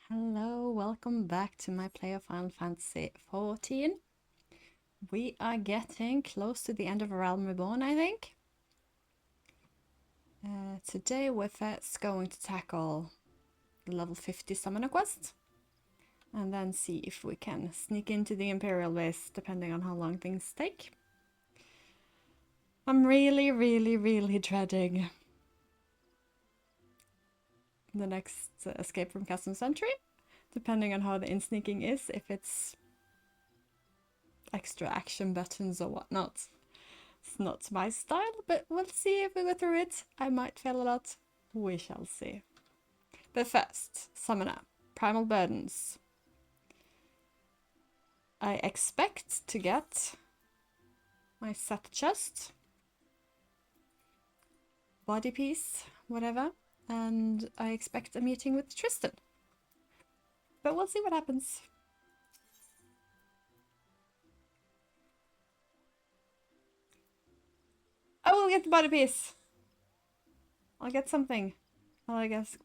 Hello, welcome back to my play of Final Fantasy XIV. We are getting close to the end of A Realm Reborn, I think. Today we're first going to tackle the level 50 Summoner quest, and then see if we can sneak into the Imperial base, depending on how long things take. I'm really dreading the next escape from Castle Sentry, depending on how the in-sneaking is, if it's extra action buttons or whatnot. It's not my style, but we'll see if we go through it. I might fail a lot. We shall see. But first, Summoner. Primal Burdens. I expect to get my set chest, body piece, whatever, and I expect a meeting with Tristan. But we'll see what happens. I will get the body piece. I'll get something. Well, I guess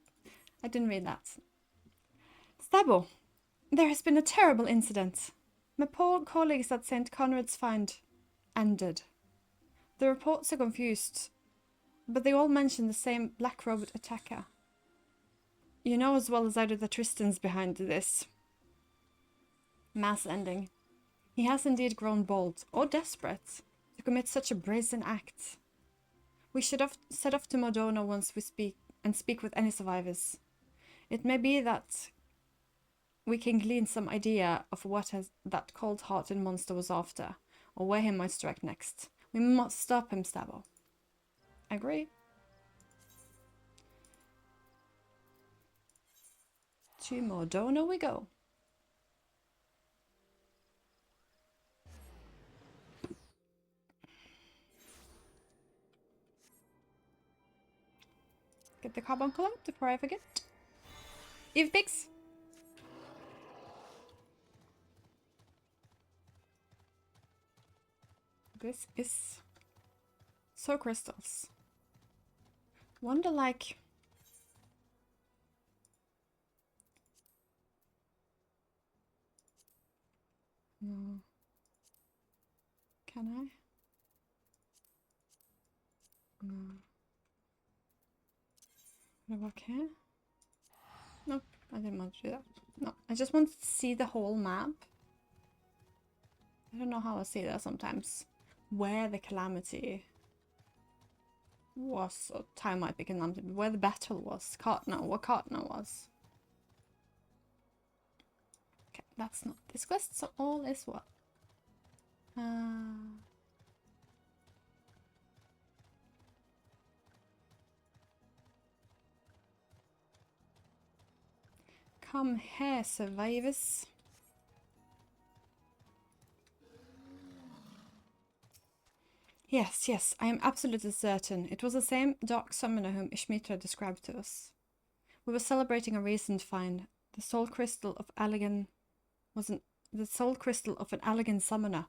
I didn't read that. Stabo, there has been a terrible incident. My poor colleagues at St. Conrad's Find ended. The reports are confused, but they all mention the same black-robed attacker. You know as well as I do that Tristan's behind this mass ending. He has indeed grown bold, or desperate, to commit such a brazen act. We should have set off to Modona once we speak with any survivors. It may be that we can glean some idea of what that cold-hearted monster was after, or where he might strike next. We must stop him, Stabo. Agree. To Modona we go. Get the carbuncle out before I forget. Eve Pigs! This is so crystals. Wonder like... No. Can I? No. Okay. Nope, I didn't want to do that. No, I just wanted to see the whole map. I don't know how I see that sometimes. Where the calamity was, or time might be calamity, but where the battle was. Kartna, what Kartna was. Okay, that's not this quest, so all is well. Come here, survivors. Yes, I am absolutely certain. It was the same dark summoner whom Ishmitra described to us. We were celebrating a recent find. The soul crystal of Allegan the soul crystal of an Allegan summoner.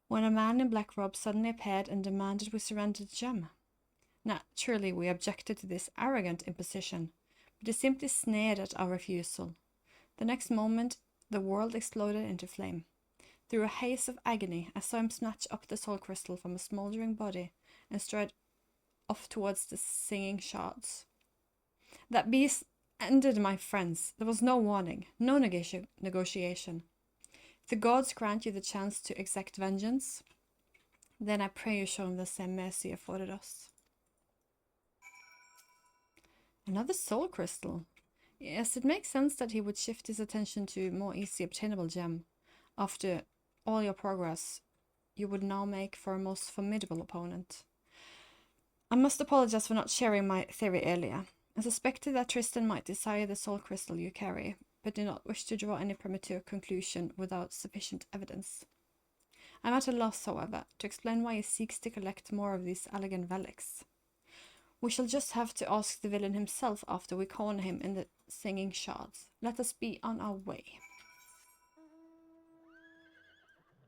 When a man in black robe suddenly appeared and demanded we surrender the gem. Naturally, we objected to this arrogant imposition, but he simply sneered at our refusal. The next moment, the world exploded into flame. Through a haze of agony, I saw him snatch up the soul crystal from a smoldering body and stride off towards the singing shards. That beast ended my friends. There was no warning, no negotiation. If the gods grant you the chance to exact vengeance, then I pray you show him the same mercy afforded us. Another soul crystal. Yes, it makes sense that he would shift his attention to more easy obtainable gem. After all your progress, you would now make for a most formidable opponent. I must apologize for not sharing my theory earlier. I suspected that Tristan might desire the soul crystal you carry, but do not wish to draw any premature conclusion without sufficient evidence. I'm at a loss, however, to explain why he seeks to collect more of these elegant relics. We shall just have to ask the villain himself after we corner him in the singing shards. Let us be on our way.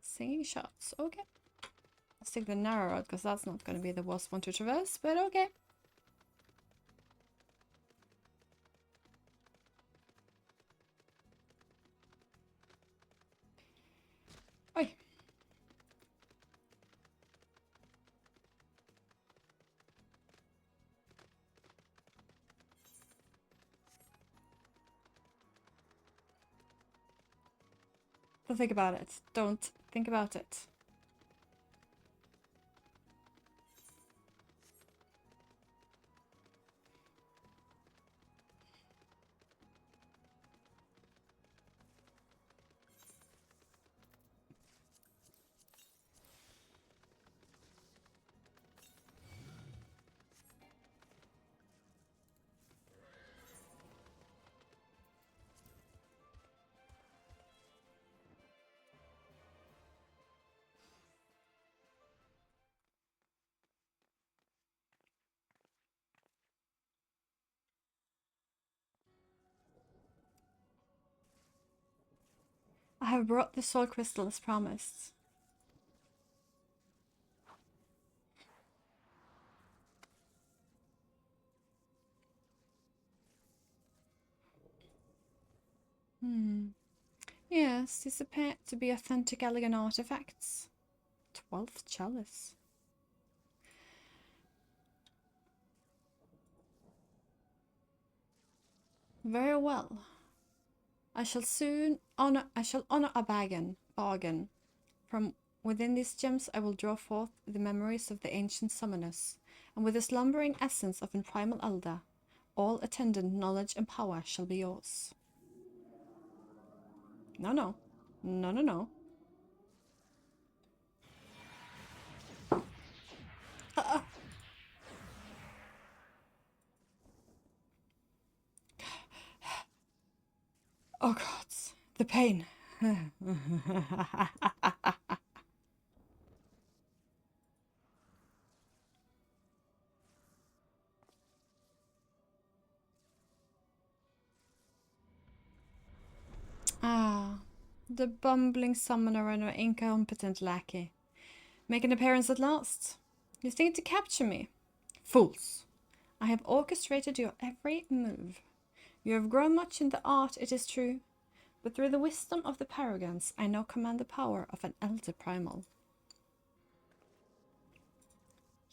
Singing shards, okay. Let's take the narrow road, because that's not going to be the worst one to traverse, but okay. Don't think about it. Don't think about it. I have brought the soul crystal as promised. Yes, these appear to be authentic elegant artifacts. 12th chalice. Very well. I shall honor a bargain. From within these gems I will draw forth the memories of the ancient summoners, and with the slumbering essence of a primal elder, all attendant knowledge and power shall be yours. No, no. No, no, no. Oh gods, the pain. Ah, the bumbling summoner and her incompetent lackey. Make an appearance at last. You think to capture me? Fools! I have orchestrated your every move. You have grown much in the art, it is true, but through the wisdom of the paragons, I now command the power of an elder primal.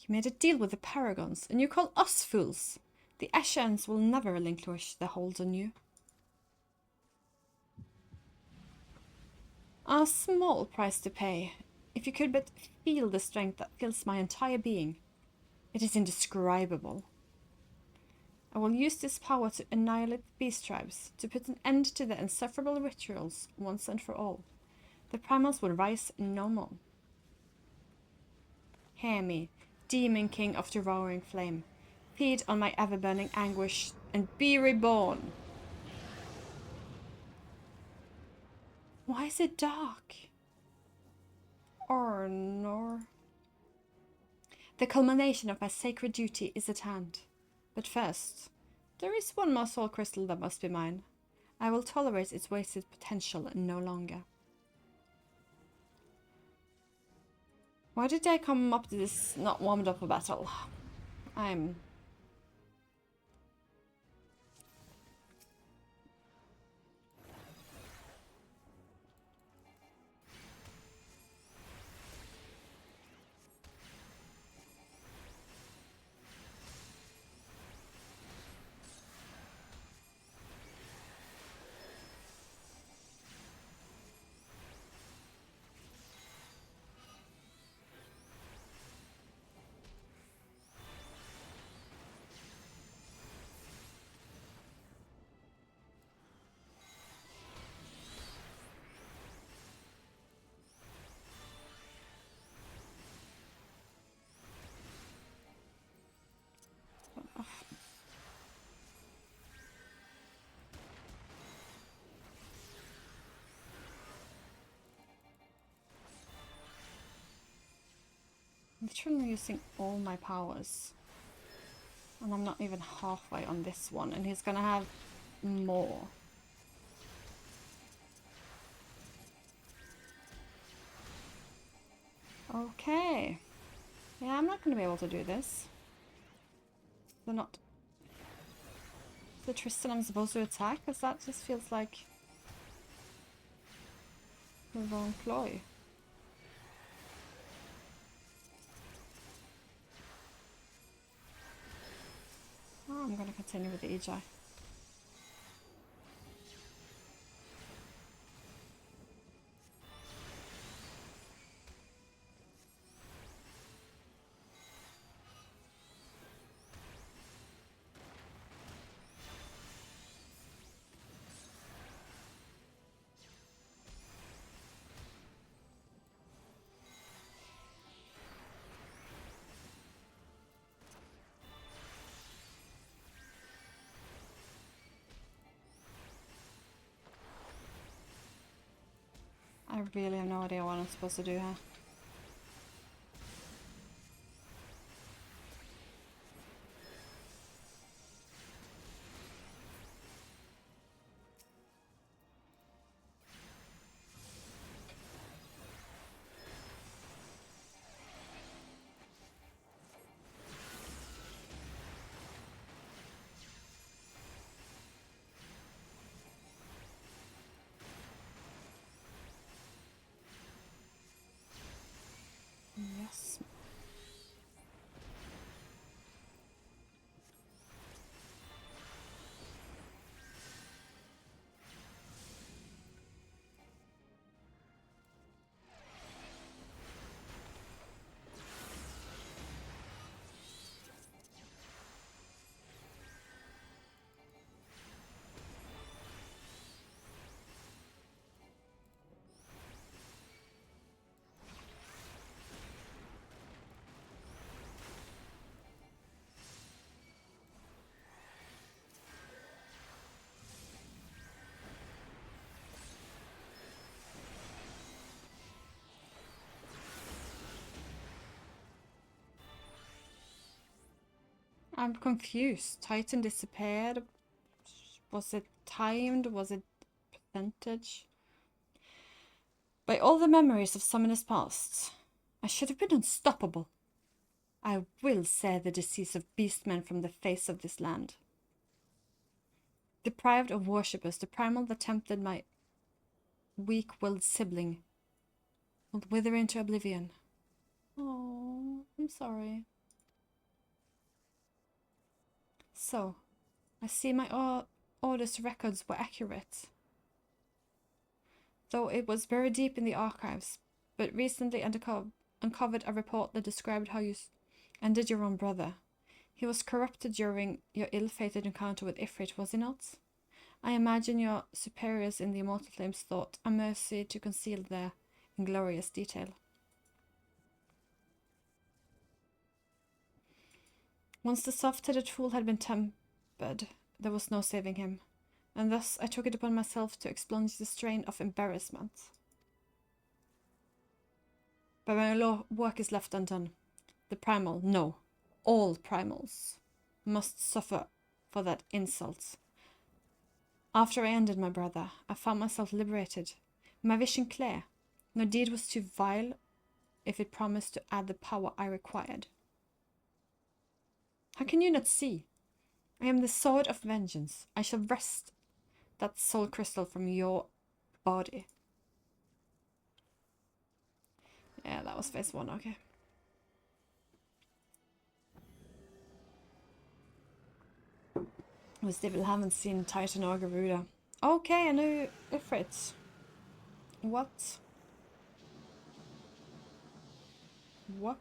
You made a deal with the paragons, and you call us fools. The Ashans will never relinquish their hold on you. A small price to pay, if you could but feel the strength that fills my entire being. It is indescribable. I will use this power to annihilate the beast tribes, to put an end to the insufferable rituals once and for all. The primals will rise no more. Hear me, demon king of devouring flame. Feed on my ever-burning anguish and be reborn. Why is it dark? Arnor. The culmination of my sacred duty is at hand. But first, there is one more soul crystal that must be mine. I will tolerate its wasted potential no longer. Why did I come up to this not warmed up for battle? I'm... literally using all my powers. And I'm not even halfway on this one, and he's gonna have more. Okay. Yeah, I'm not gonna be able to do this. They're not... The Tristan I'm supposed to attack? Because that just feels like the wrong ploy. Oh, I'm gonna continue with the EJ. really have no idea what I'm supposed to do here. Yes. I'm confused. Titan disappeared. Was it timed? Was it percentage? By all the memories of Summoner's past, I should have been unstoppable. I will sear the disease of beastmen from the face of this land. Deprived of worshippers, the primal that tempted my weak-willed sibling will wither into oblivion. Oh, I'm sorry. So, I see my orders records were accurate. Though it was very deep in the archives, but recently uncovered a report that described how you ended your own brother. He was corrupted during your ill-fated encounter with Ifrit, was he not? I imagine your superiors in the Immortal Flames thought a mercy to conceal their inglorious detail. Once the soft-headed fool had been tempered, there was no saving him, and thus I took it upon myself to expunge the strain of embarrassment. But my work is left undone. The primal, no, all primals, must suffer for that insult. After I ended my brother, I found myself liberated, my vision clear. No deed was too vile if it promised to add the power I required. How can you not see? I am the sword of vengeance. I shall wrest that soul crystal from your body. Yeah, that was phase 1, okay. We still haven't seen Titan or Garuda. Okay, I know Ifrit. What? What?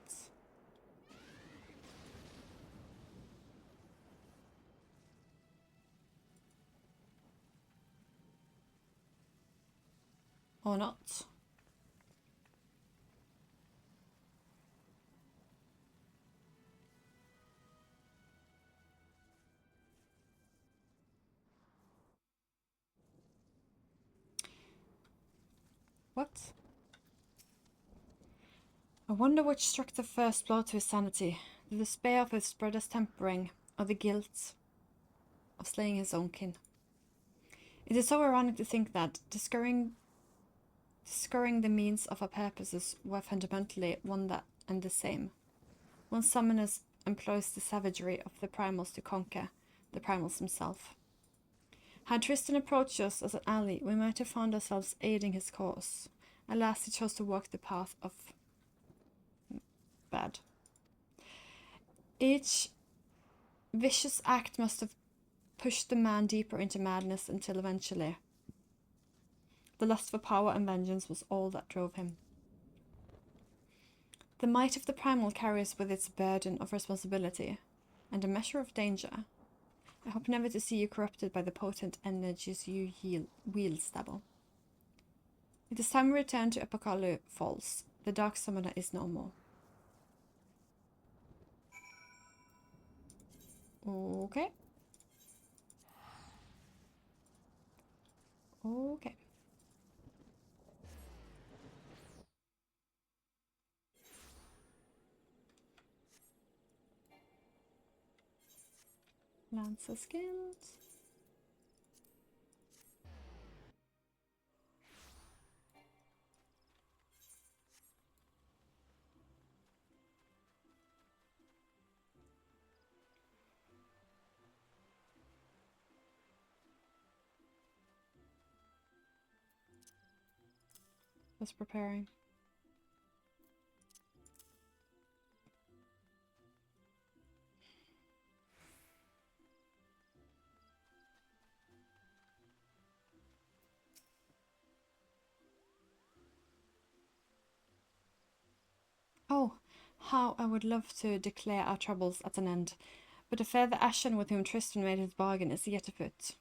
Or not? What? I wonder which struck the first blow to his sanity, the despair of his brother's tempering, or the guilt of slaying his own kin. It is so ironic to think that, discovering the means of our purposes were fundamentally one that and the same. One summoner employs the savagery of the primals to conquer the primals himself. Had Tristan approached us as an ally, we might have found ourselves aiding his cause. Alas, he chose to walk the path of bad. Each vicious act must have pushed the man deeper into madness until eventually the lust for power and vengeance was all that drove him. The might of the primal carries with its burden of responsibility and a measure of danger. I hope never to see you corrupted by the potent energies you wield, Stabble. It is time we return to Apocalypse Falls. The Dark Summoner is no more. Okay. Okay. Lancer skills. Just preparing. Oh, how I would love to declare our troubles at an end, but the fair Ashen with whom Tristan made his bargain is yet afoot.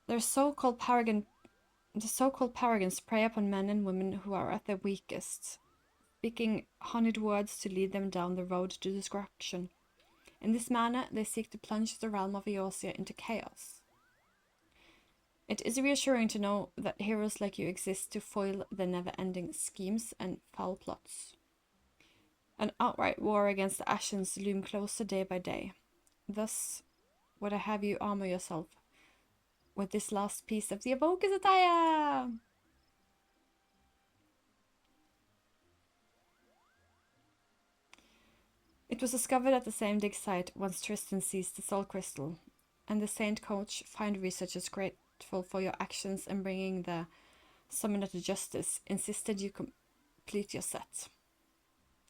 The so-called paragons prey upon men and women who are at their weakest, speaking honeyed words to lead them down the road to destruction. In this manner, they seek to plunge the realm of Eorzea into chaos. It is reassuring to know that heroes like you exist to foil their never-ending schemes and foul plots. An outright war against the Ashens loom closer day by day. Thus, would I have you armor yourself with this last piece of the Evoker's attire! It was discovered at the same dig site once Tristan seized the soul crystal, and the Saint Coach find researchers grateful for your actions in bringing the summoner to justice, insisted you complete your set.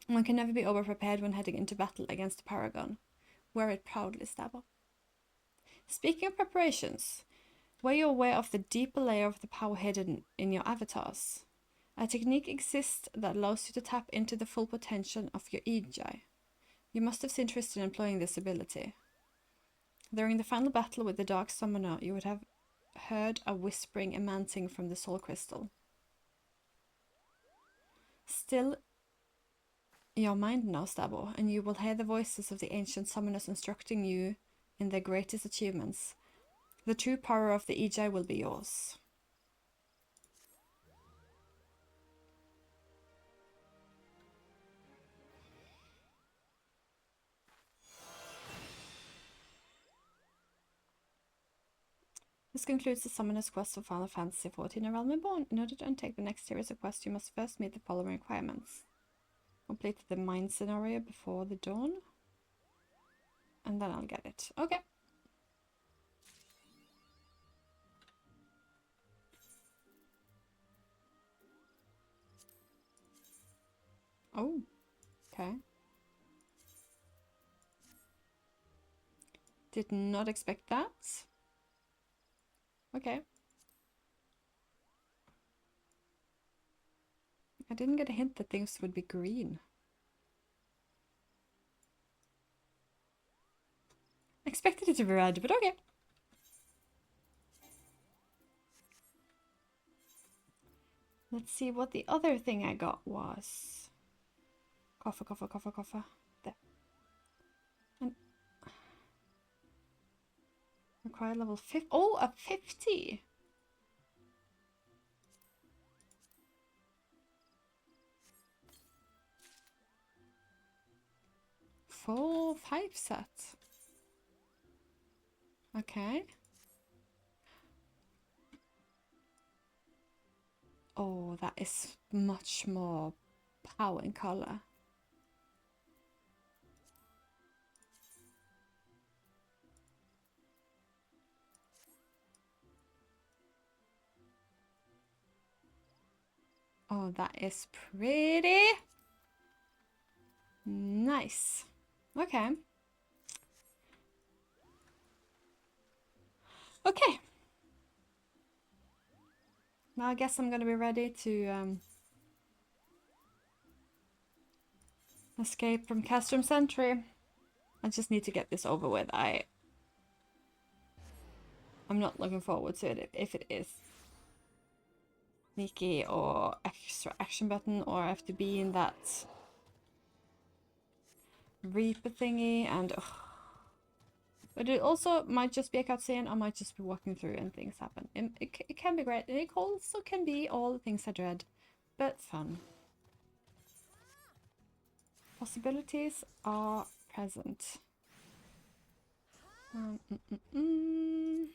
One can never be over-prepared when heading into battle against the Paragon. Wear it proudly, Stabber. Speaking of preparations, were you aware of the deeper layer of the power hidden in your avatars? A technique exists that allows you to tap into the full potential of your Ejai. You must have seen Tristan employing this ability. During the final battle with the Dark Summoner, you would have heard a whispering emanating from the soul crystal. Still your mind now, Stabo, and you will hear the voices of the ancient summoners instructing you in their greatest achievements. The true power of the Ejai will be yours. This concludes the Summoner's quest for Final Fantasy XIV: A Realm Reborn. In order to undertake the next series of quests, you must first meet the following requirements. Complete the mine scenario before the dawn. And then I'll get it. Okay. Oh, okay. Did not expect that. Okay. I didn't get a hint that things would be green. Expected it to be red, but okay. Let's see what the other thing I got was. Cough. There. And require level 50. Oh, a 50! Full 5 set. Okay. Oh, that is much more power and color. Oh, that is pretty nice. Okay. Okay. Now I guess I'm gonna be ready to escape from Castrum Sentry. I just need to get this over with. I'm not looking forward to it if it is sneaky or extra action button, or I have to be in that Reaper thingy, and but it also might just be a cutscene. I might just be walking through and things happen. It can be great, and it also can be all the things I dread, but fun. Possibilities are present. Mm, mm, mm, mm.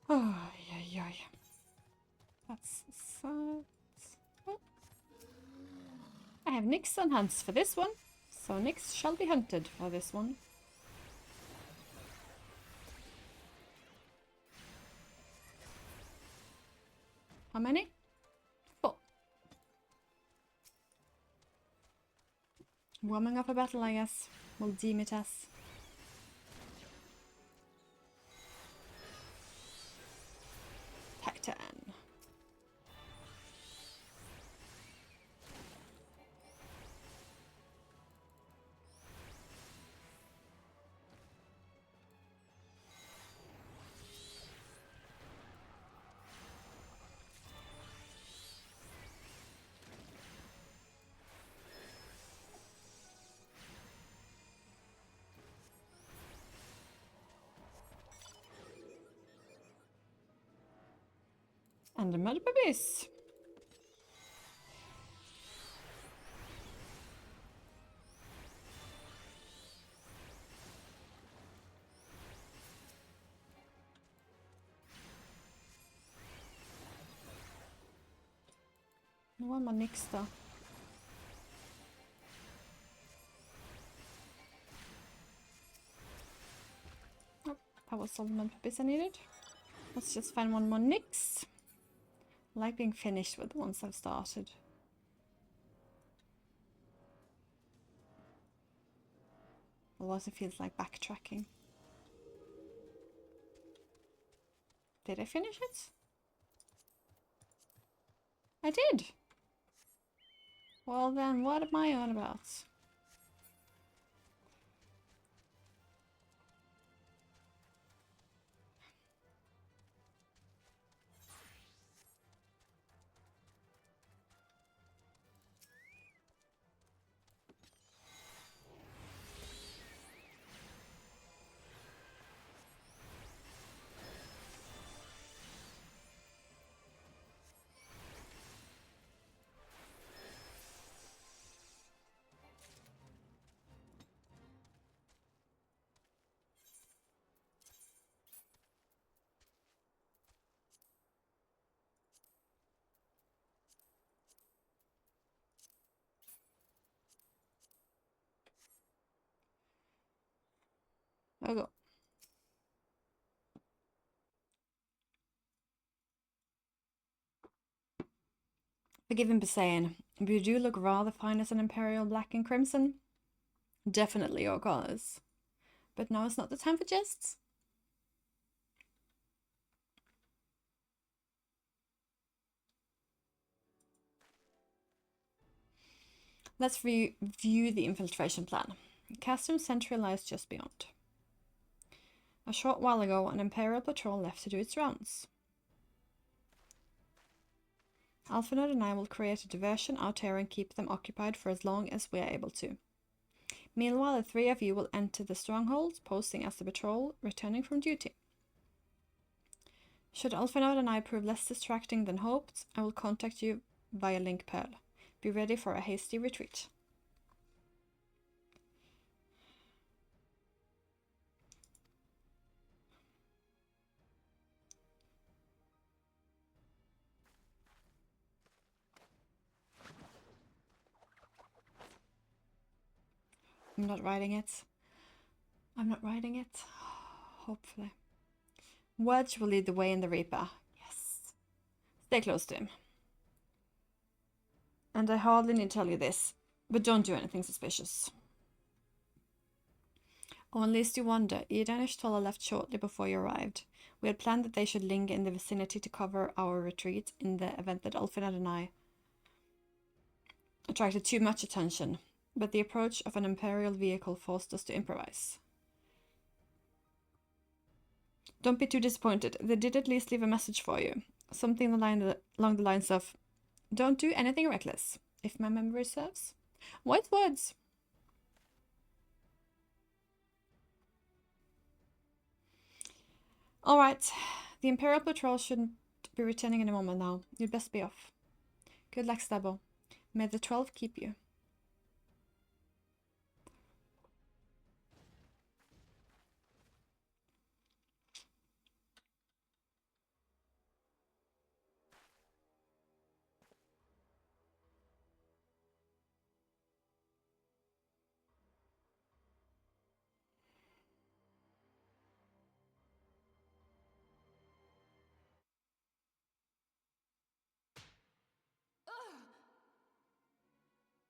Oh, yeah. That's so... Oh. I have Nyx on hands for this one, so Nyx shall be hunted for this one. How many? 4. Warming up a battle, I guess. We'll deem it as. Titan. And the mud babies. Vad var man Nyx då? Oh, that was all the mud babies I needed. Let's just find one more Nyx. I like being finished with the ones I've started. Otherwise it feels like backtracking. Did I finish it? I did! Well then, what am I on about? There we go. Forgive him for saying, but you do look rather fine as an Imperial black and crimson. Definitely your colours. But now is not the time for jests. Let's review the infiltration plan. Castrum Sentry lies just beyond. A short while ago, an Imperial patrol left to do its rounds. Alphinaud and I will create a diversion out here and keep them occupied for as long as we are able to. Meanwhile, the 3 of you will enter the stronghold, posting as the patrol, returning from duty. Should Alphinaud and I prove less distracting than hoped, I will contact you via Link Pearl. Be ready for a hasty retreat. I'm not writing it. I'm not writing it. Hopefully. Wedge will lead the way in the Reaper. Yes. Stay close to him. And I hardly need to tell you this, but don't do anything suspicious. Oh, and lest you wonder, Ida and Ishtola left shortly before you arrived. We had planned that they should linger in the vicinity to cover our retreat in the event that Alphinaud and I attracted too much attention, but the approach of an Imperial vehicle forced us to improvise. Don't be too disappointed. They did at least leave a message for you. Something along the lines of, don't do anything reckless, if my memory serves. Wise words. Alright, the Imperial Patrol shouldn't be returning in a moment now. You'd best be off. Good luck, Stabo. May the 12 keep you.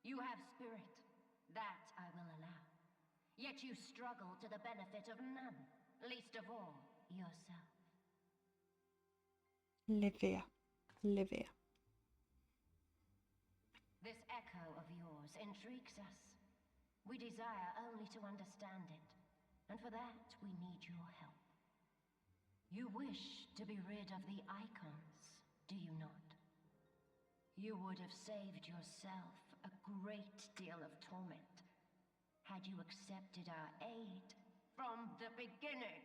You have spirit. That I will allow. Yet you struggle to the benefit of none, least of all, yourself. Livia. Livia. This echo of yours intrigues us. We desire only to understand it, and for that we need your help. You wish to be rid of the icons, do you not? You would have saved yourself a great deal of torment had you accepted our aid from the beginning.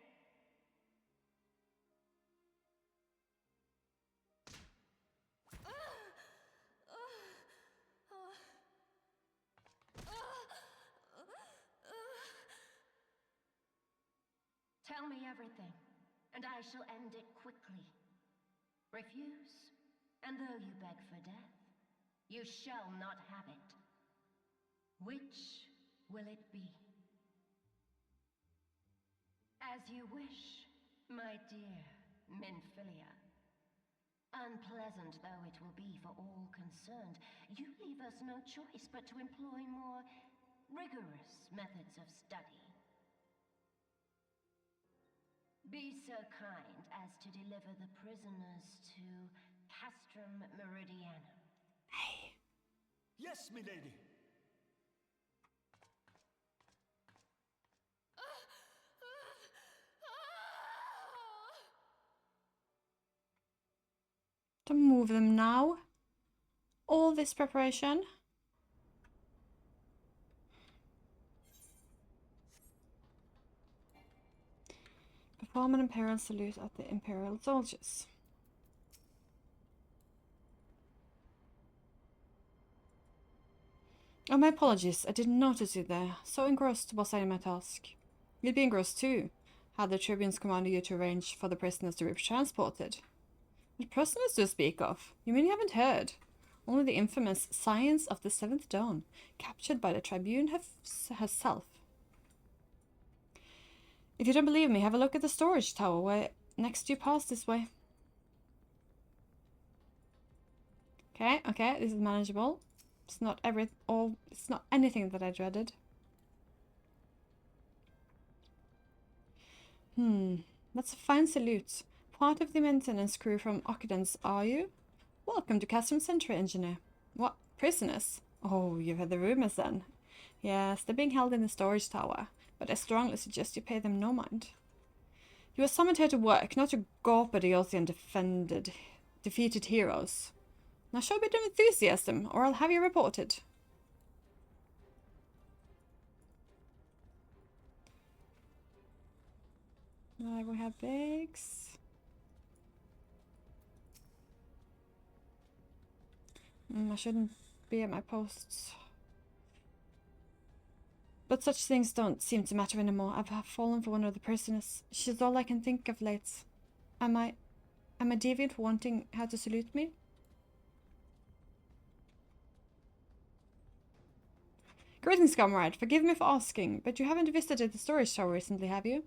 Tell me everything, and I shall end it quickly. Refuse, and though you beg for death, you shall not have it. Which will it be? As you wish, my dear Minfilia. Unpleasant though it will be for all concerned, you leave us no choice but to employ more rigorous methods of study. Be so kind as to deliver the prisoners to Castrum Meridianum. Hey. Yes, milady. To move them now. All this preparation. Perform an imperial salute at the imperial soldiers. Oh, my apologies. I didn't notice you there. So engrossed was I in my task. You'd be engrossed too, had the tribunes commanded you to arrange for the prisoners to be transported. What prisoners do you speak of? You mean you haven't heard? Only the infamous Science of the Seventh Dawn, captured by the Tribune herself. If you don't believe me, have a look at the storage tower where next you pass this way. Okay, this is manageable. It's not it's not anything that I dreaded. That's a fine salute. Part of the maintenance crew from Occupants, are you? Welcome to Castrum Century, Engineer. What, prisoners? Oh, you've heard the rumors then. Yes, they're being held in the storage tower, but I strongly suggest you pay them no mind. You were summoned here to work, not to gawp at the Ocean defeated heroes. Now show a bit of enthusiasm, or I'll have you reported. We have bags. I shouldn't be at my posts. But such things don't seem to matter anymore. I've fallen for one of the prisoners. She's all I can think of late. Am I deviant for wanting her to salute me? Greetings, comrade. Forgive me for asking, but you haven't visited the storage tower recently, have you?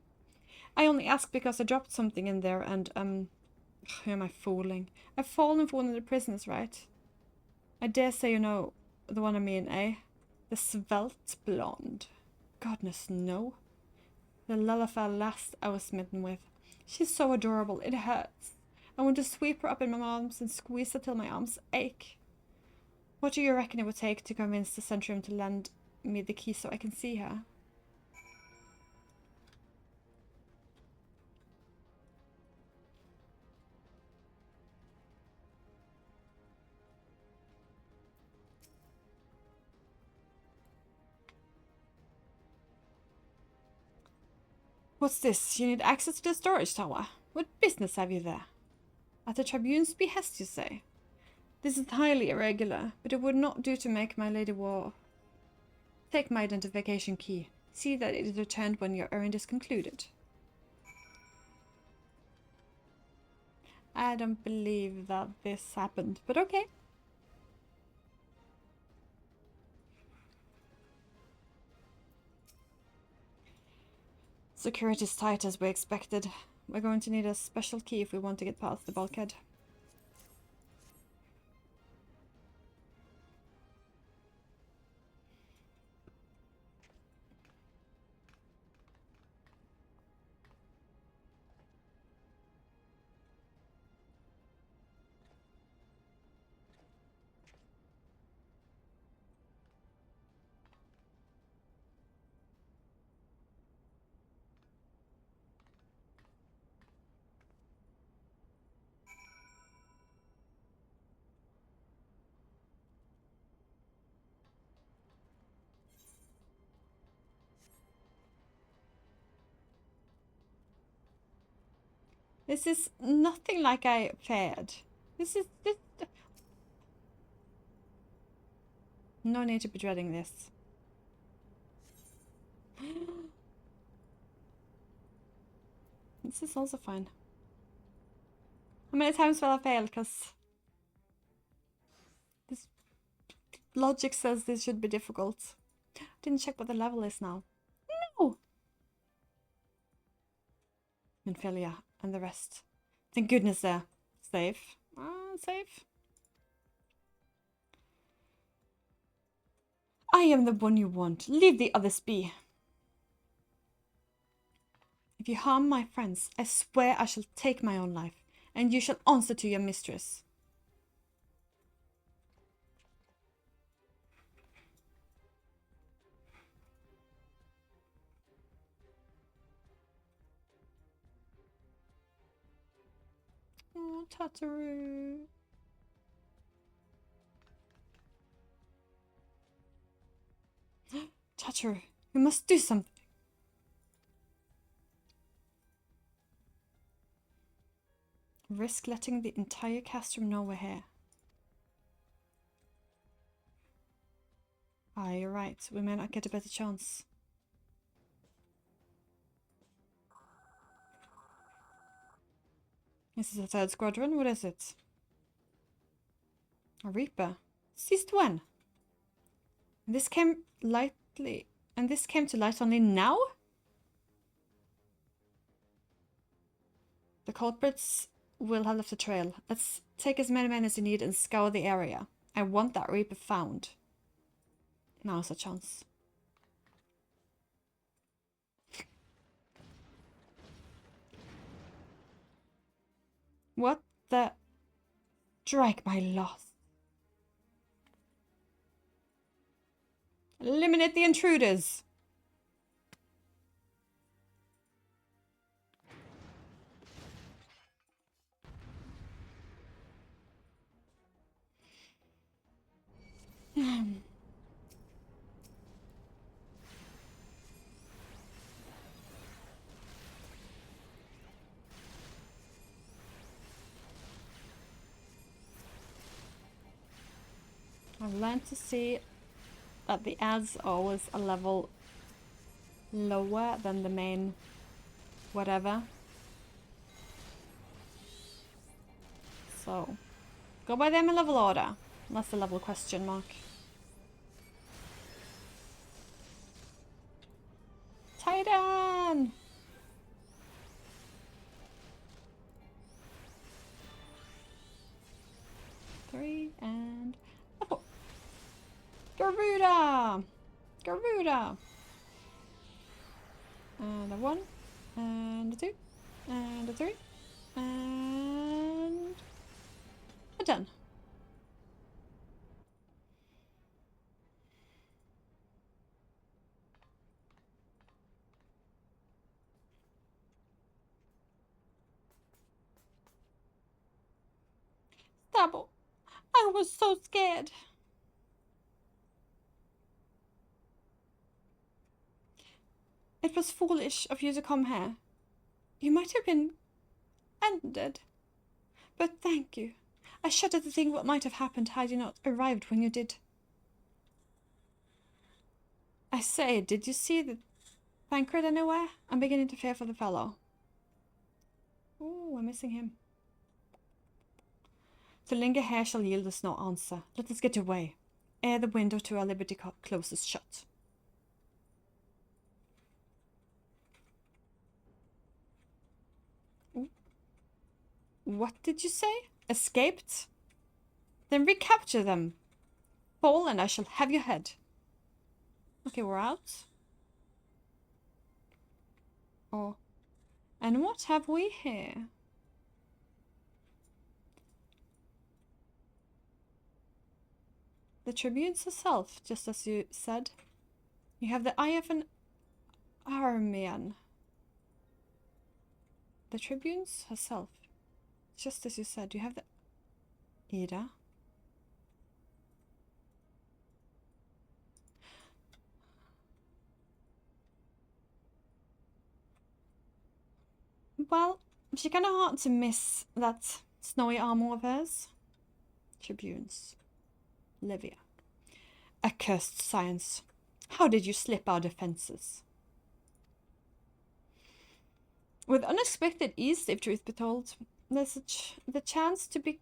I only ask because I dropped something in there and, who am I fooling? I've fallen for one of the prisoners, right? I dare say you know the one I mean, eh? The svelte blonde. Goodness, no. The Lullaby lass I was smitten with. She's so adorable, it hurts. I want to sweep her up in my arms and squeeze her till my arms ache. What do you reckon it would take to convince the Centurion to lend me the key so I can see her? What's this? You need access to the storage tower? What business have you there? At the Tribune's behest, you say? This is highly irregular, but it would not do to make my Lady War. Take my identification key. See that it is returned when your errand is concluded. I don't believe that this happened, but okay. Security is tight as we expected. We're going to need a special key if we want to get past the bulkhead. This is nothing like I feared. This. No need to be dreading this. This is also fine. How many times will I fail? Because this logic says this should be difficult. Didn't check what the level is now. No! Minfilia and the rest. Thank goodness they're safe. Safe. I am the one you want. Leave the others be. If you harm my friends, I swear I shall take my own life, and you shall answer to your mistress. Oh, Tataru. Tataru, we must do something. Risk letting the entire castrum know we're here. Ah, you're right. We may not get a better chance. This is the third squadron. What is it? A Reaper. Ceased when? This came lightly, and this came to light only now? The culprits will have left a trail. Let's take as many men as you need and scour the area. I want that Reaper found. Now's a chance. What the... Strike my loss. Eliminate the intruders. I've learned to see that the ads are always a level lower than the main whatever. So, go by them in level order. That's the level question mark. Titan! Three and a four. Garuda! Garuda! And a 1, and a 2, and a 3, and a 10. Stubble! I was so scared. It was foolish of you to come here. You might have been ended. But thank you. I shudder to think what might have happened had you not arrived when you did. I say, did you see the Thancred anywhere? I'm beginning to fear for the fellow. Oh, we're missing him. To linger here shall yield us no answer. Let us get away, ere the window to our liberty closes shut. What did you say? Escaped? Then recapture them. Fall and I shall have your head. Okay, we're out. Oh. And what have we here? The Tribunes herself, just as you said. You have the eye of an Armian. The Tribunes herself, just as you said. You have the Ida. Well, she kind of hard to miss that snowy armor of hers. Tribunes. Livia. Accursed science. How did you slip our defenses? With unexpected ease, if truth be told, there's the chance to be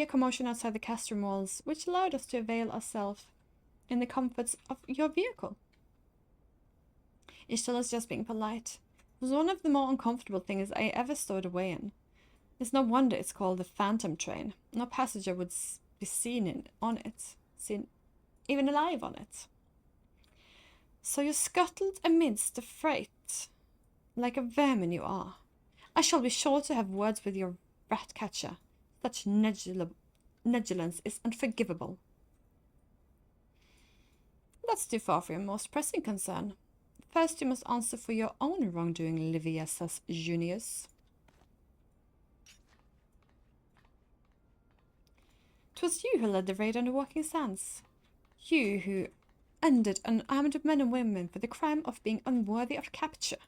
a commotion outside the castrum walls, which allowed us to avail ourselves in the comforts of your vehicle. Ishtal is just being polite. It was one of the more uncomfortable things I ever stowed away in. It's no wonder it's called the Phantom Train. No passenger would be seen even alive on it. So you scuttled amidst the freight, like a vermin you are. I shall be sure to have words with your rat catcher. Such negligence is unforgivable. That's too far for your most pressing concern. First you must answer for your own wrongdoing, Livia, says Junius. 'Twas you who led the raid on the Walking Sands. You who ended unarmed men and women for the crime of being unworthy of capture.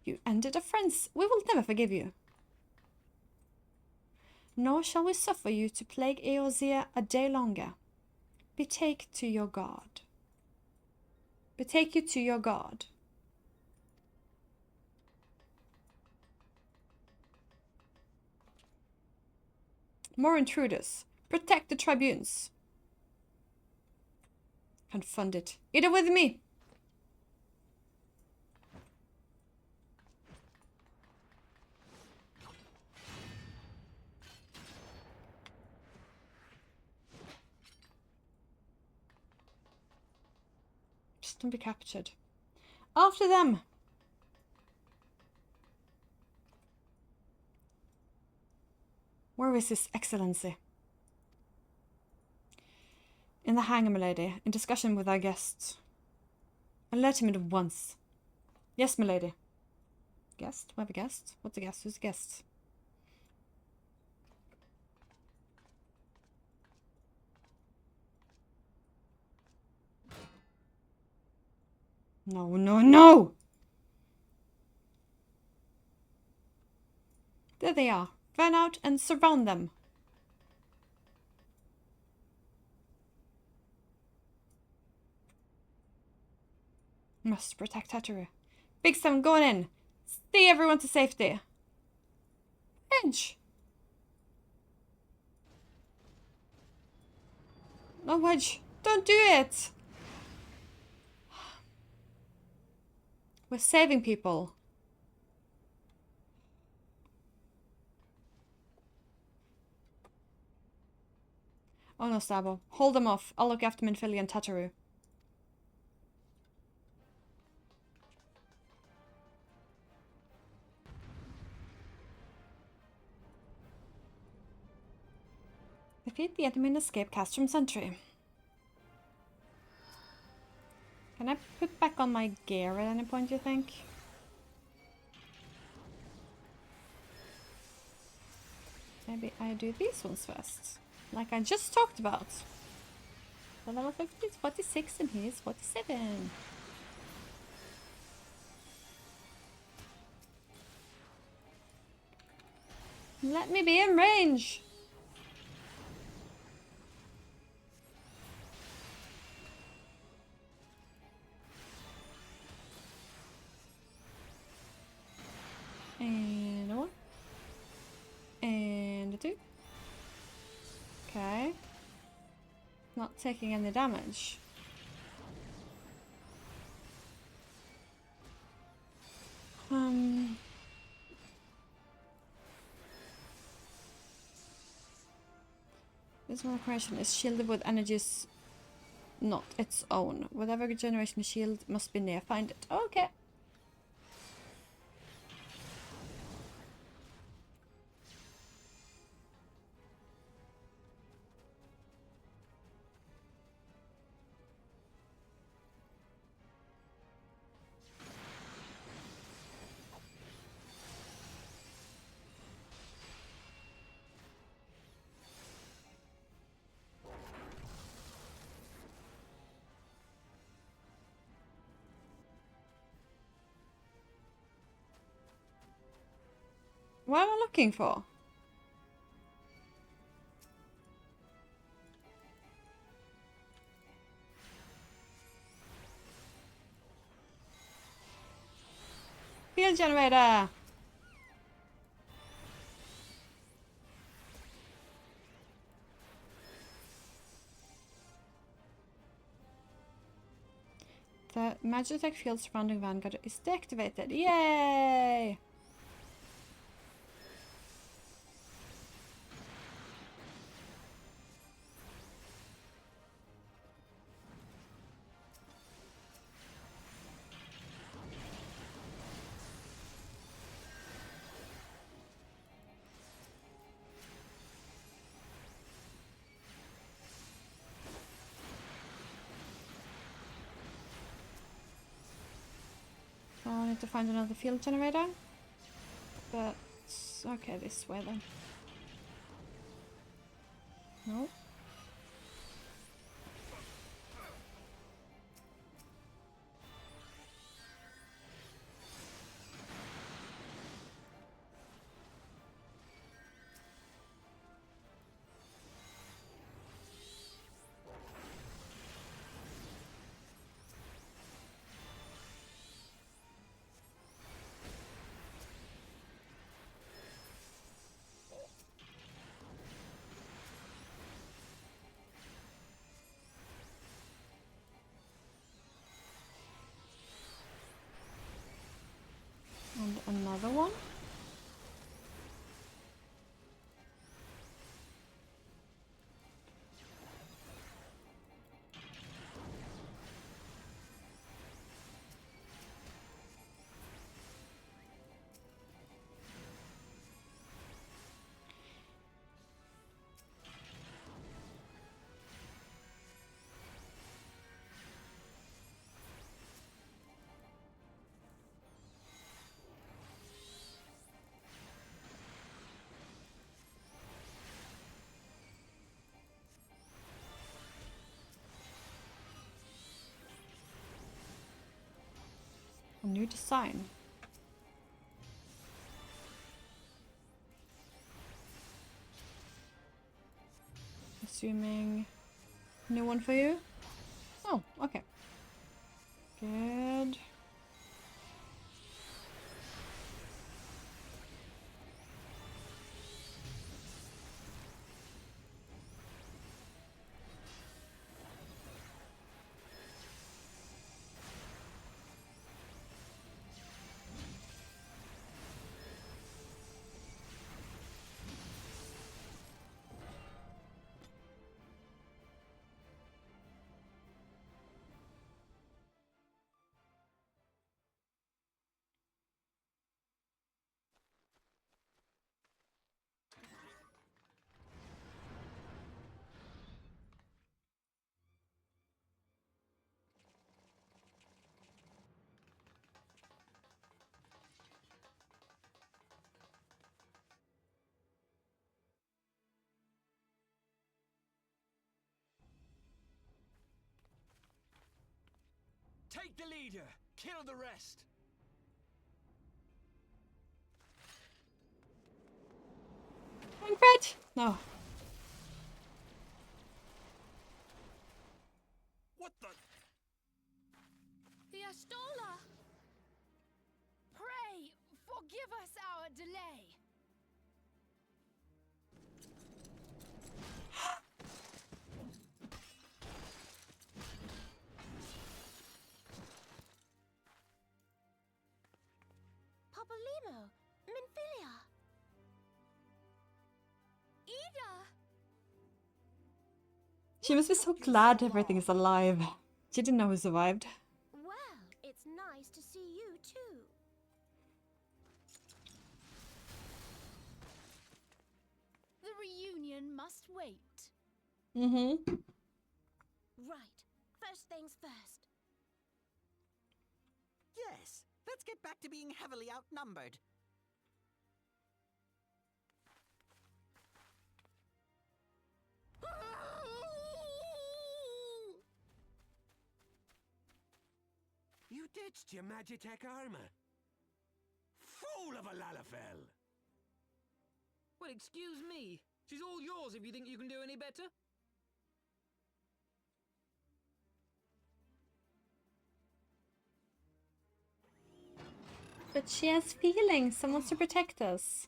You ended a friend's. We will never forgive you. Nor shall we suffer you to plague Eorzea a day longer. Betake to your God. Betake you to your God. More intruders. Protect the tribunes. Confound it. Eat it with me. Just don't be captured. After them. Where is His Excellency? In the hangar, my lady, in discussion with our guests. Alert him at once. Yes, my lady. Guest? We have a guest? What's a guest? Who's a guest? No, no, no! There they are. Run out and surround them. Must protect Hatteru. Big Sam going in. See everyone to safety. Edge. No, Wedge. Don't do it. We're saving people. Oh no, Sabo. Hold them off. I'll look after Minfili and Tataru. Defeat the enemy and escape Castrum Sentry. Can I put back on my gear at any point, you think? Maybe I do these ones first. Like I just talked about. The level 50 is 46 and he is 47. Let me be in range. And a 1. And a 2. Okay. Not taking any damage. This one creation is shielded with energies not its own. Whatever generation shield must be near. Find it. Okay. What am I looking for? Field generator! The Magitech field surrounding Vanguard is deactivated. Yay! So I need to find another field generator. But okay, this way then. No. And another one. A new design. Assuming new one for you. Oh, okay. Good. Take the leader, kill the rest. Coming, Fred? No. What the? The Astola! Pray, forgive us our delay. Popolimo, Minfilia. Ida! She must be so glad everything is alive. She didn't know who survived. Well, it's nice to see you too. The reunion must wait. Mm-hmm. Right. First things first. Yes, let's get back to being heavily outnumbered. You ditched your Magitech armor. Fool of a Lalafell! Well, excuse me. She's all yours if you think you can do any better. But she has feelings and wants to protect us.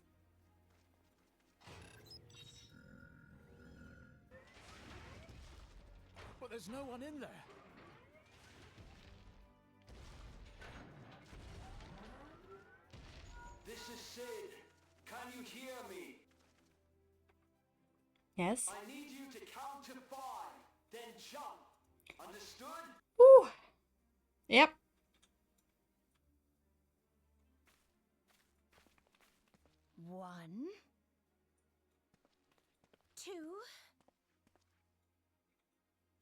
But there's no one in there. This is Sid. Can you hear me? Yes. I need you to count to 5, then jump. Understood? Woo. Yep. One, two,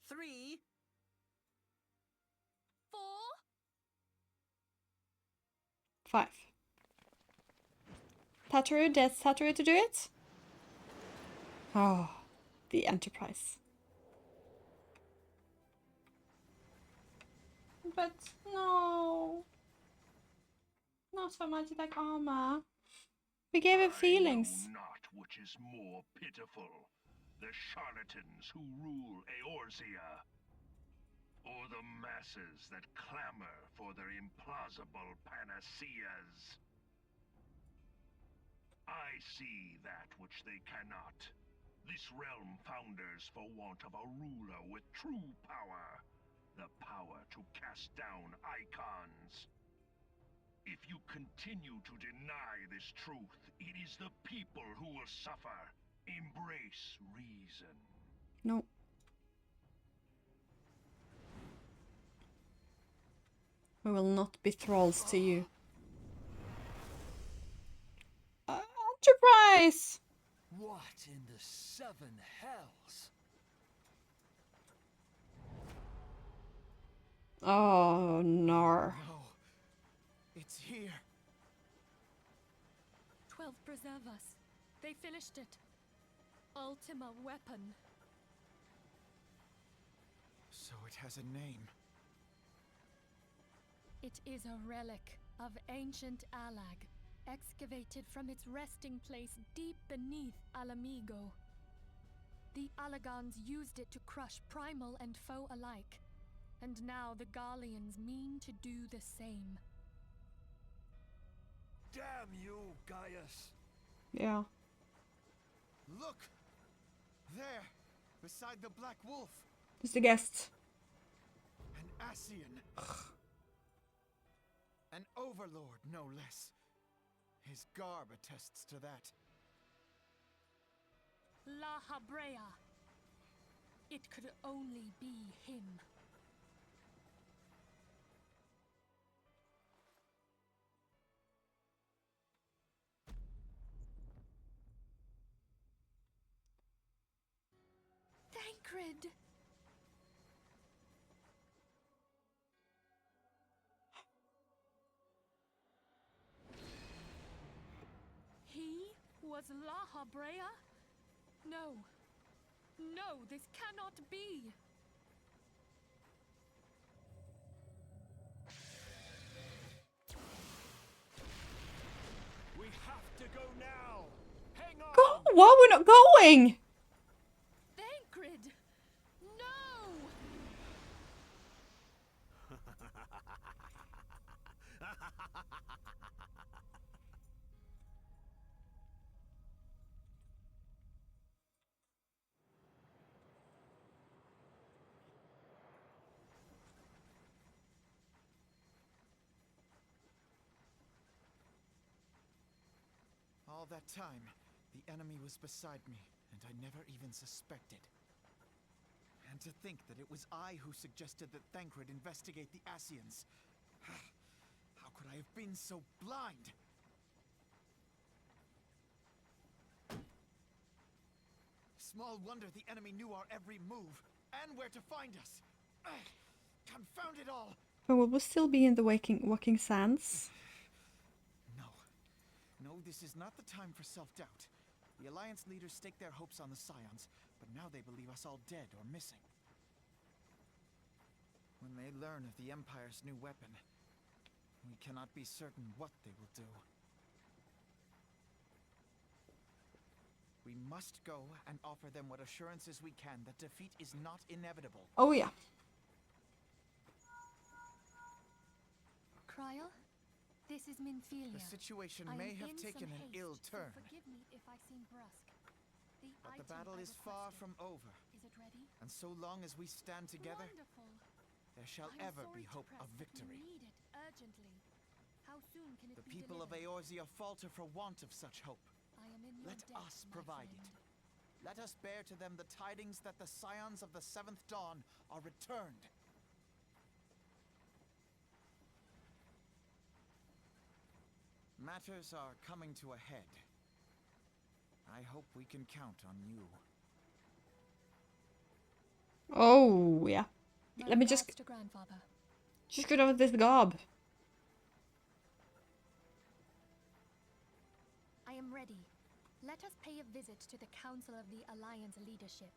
3, 4. 5. Tataru, that's Tataru to do it? Oh, the Enterprise. But no. Not for Magitech armor. We gave her feelings. I know not which is more pitiful, the charlatans who rule Eorzea, or the masses that clamor for their implausible panaceas. I see that which they cannot. This realm founders for want of a ruler with true power, the power to cast down icons. If you continue to deny this truth, it is the people who will suffer. Embrace reason. No. We will not be thralls to you. Enterprise! What in the 7 hells? Oh, no. No. It's here. 12 preserve us. They finished it. Ultima weapon. So it has a name. It is a relic of ancient Alag, excavated from its resting place deep beneath Alamigo. The Alagans used it to crush primal and foe alike, and now the Garleans mean to do the same. Damn you, Gaius! Yeah. Look! There, beside the Black Wolf, Just a guest. an Ascian. An overlord, no less. His garb attests to that. La Habrea. It could only be him. Thancred! He was La Habrea? No. No, this cannot be. We have to go now! Hang on! Go! Why we're not going? Thancred! No! All that time, the enemy was beside me, and I never even suspected. And to think that it was I who suggested that Thancred investigate the Ascians. How could I have been so blind? Small wonder the enemy knew our every move, and where to find us. Confound it all! But will we still be in the walking sands? No, this is not the time for self-doubt. The Alliance leaders staked their hopes on the Scions, but now they believe us all dead or missing. When they learn of the Empire's new weapon, we cannot be certain what they will do. We must go and offer them what assurances we can that defeat is not inevitable. Oh yeah. Cryle, this is Minfilia. The situation I may am have in taken some an haste, ill so turn, forgive me if I seem brusque. but the item battle I is far requested. from over. Is it ready? And so long as we stand together, Wonderful. there shall I'm ever sorry be to hope press, of but we victory. need it urgently. How soon can it The be people of delivered? Eorzea falter for want of such hope. I am in your Let debt, us my provide friend. it. Let us bear to them the tidings that the Scions of the Seventh Dawn are returned. Matters are coming to a head. I hope we can count on you. Oh yeah. My Let me just regards to grandfather. get over this gob. I am ready. Let us pay a visit to the Council of the Alliance leadership.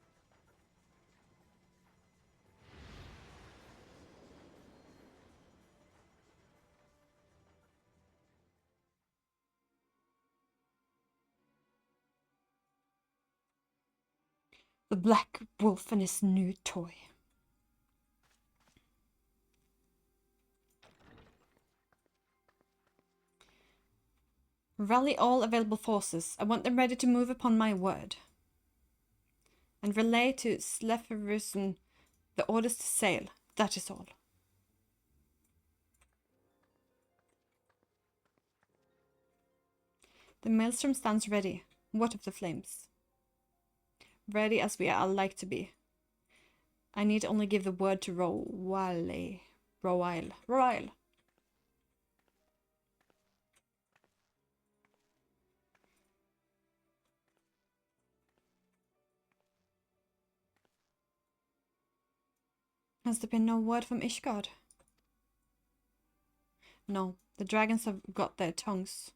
The Black Wolf and his new toy. Rally all available forces. I want them ready to move upon my word. And relay to Sleferusen the orders to sail. That is all. The maelstrom stands ready. What of the flames? Ready as we are like to be. I need only give the word to Royle. Has there been no word from Ishgard? No, the dragons have got their tongues.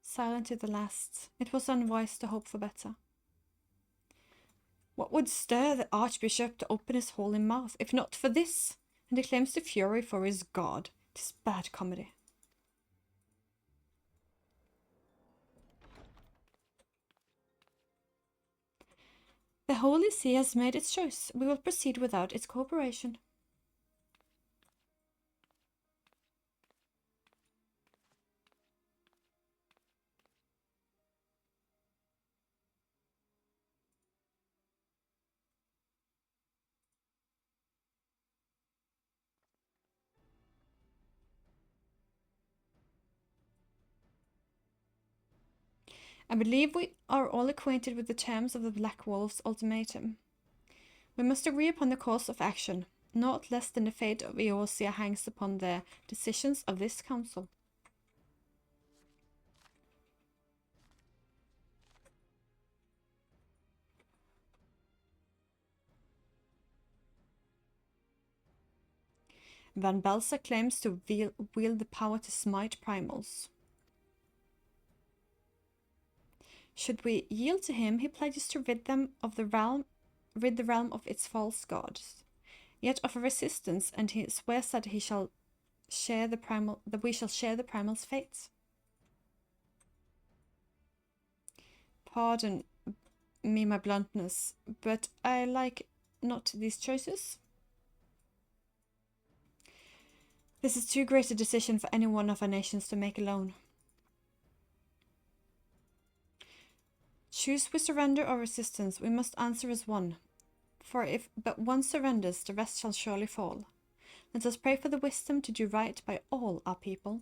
Silent to the last, it was unwise to hope for better. What would stir the Archbishop to open his holy mouth, if not for this? And he claims the fury for his god. 'Tis bad comedy. The Holy See has made its choice. We will proceed without its cooperation. I believe we are all acquainted with the terms of the Black Wolf's ultimatum. We must agree upon the course of action, not less than the fate of Eorzea hangs upon the decisions of this council. Van Belsa claims to wield the power to smite primals. Should we yield to him, he pledges to rid the realm of its false gods. Yet offer resistance, and he swears that we shall share the primal's fate. Pardon me my bluntness, but I like not these choices. This is too great a decision for any one of our nations to make alone. Choose we surrender or resistance, we must answer as one. For if but one surrenders, the rest shall surely fall. Let us pray for the wisdom to do right by all our people.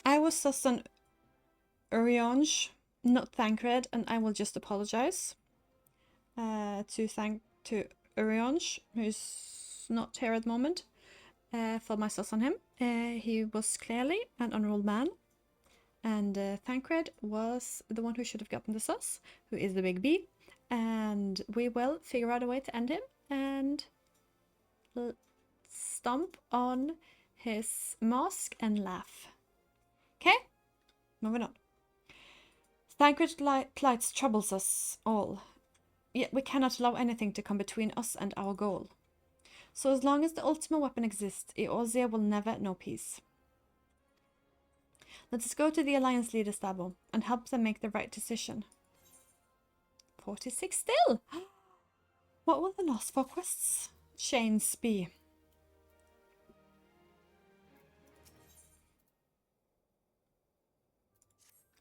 I was Susan Urionge, not Thancred, and I will just apologize to Urionge, who's not here at the moment, for my sus on him. He was clearly an honorable man, and Thancred was the one who should have gotten the sus, who is the big B, and we will figure out a way to end him and stomp on his mask and laugh. Okay, moving on. Thancred's plight troubles us all, yet we cannot allow anything to come between us and our goal. So as long as the ultimate weapon exists, Eorzea will never know peace. Let us go to the Alliance leader Stabo and help them make the right decision. 46 still! What will the last 4 quests chains be?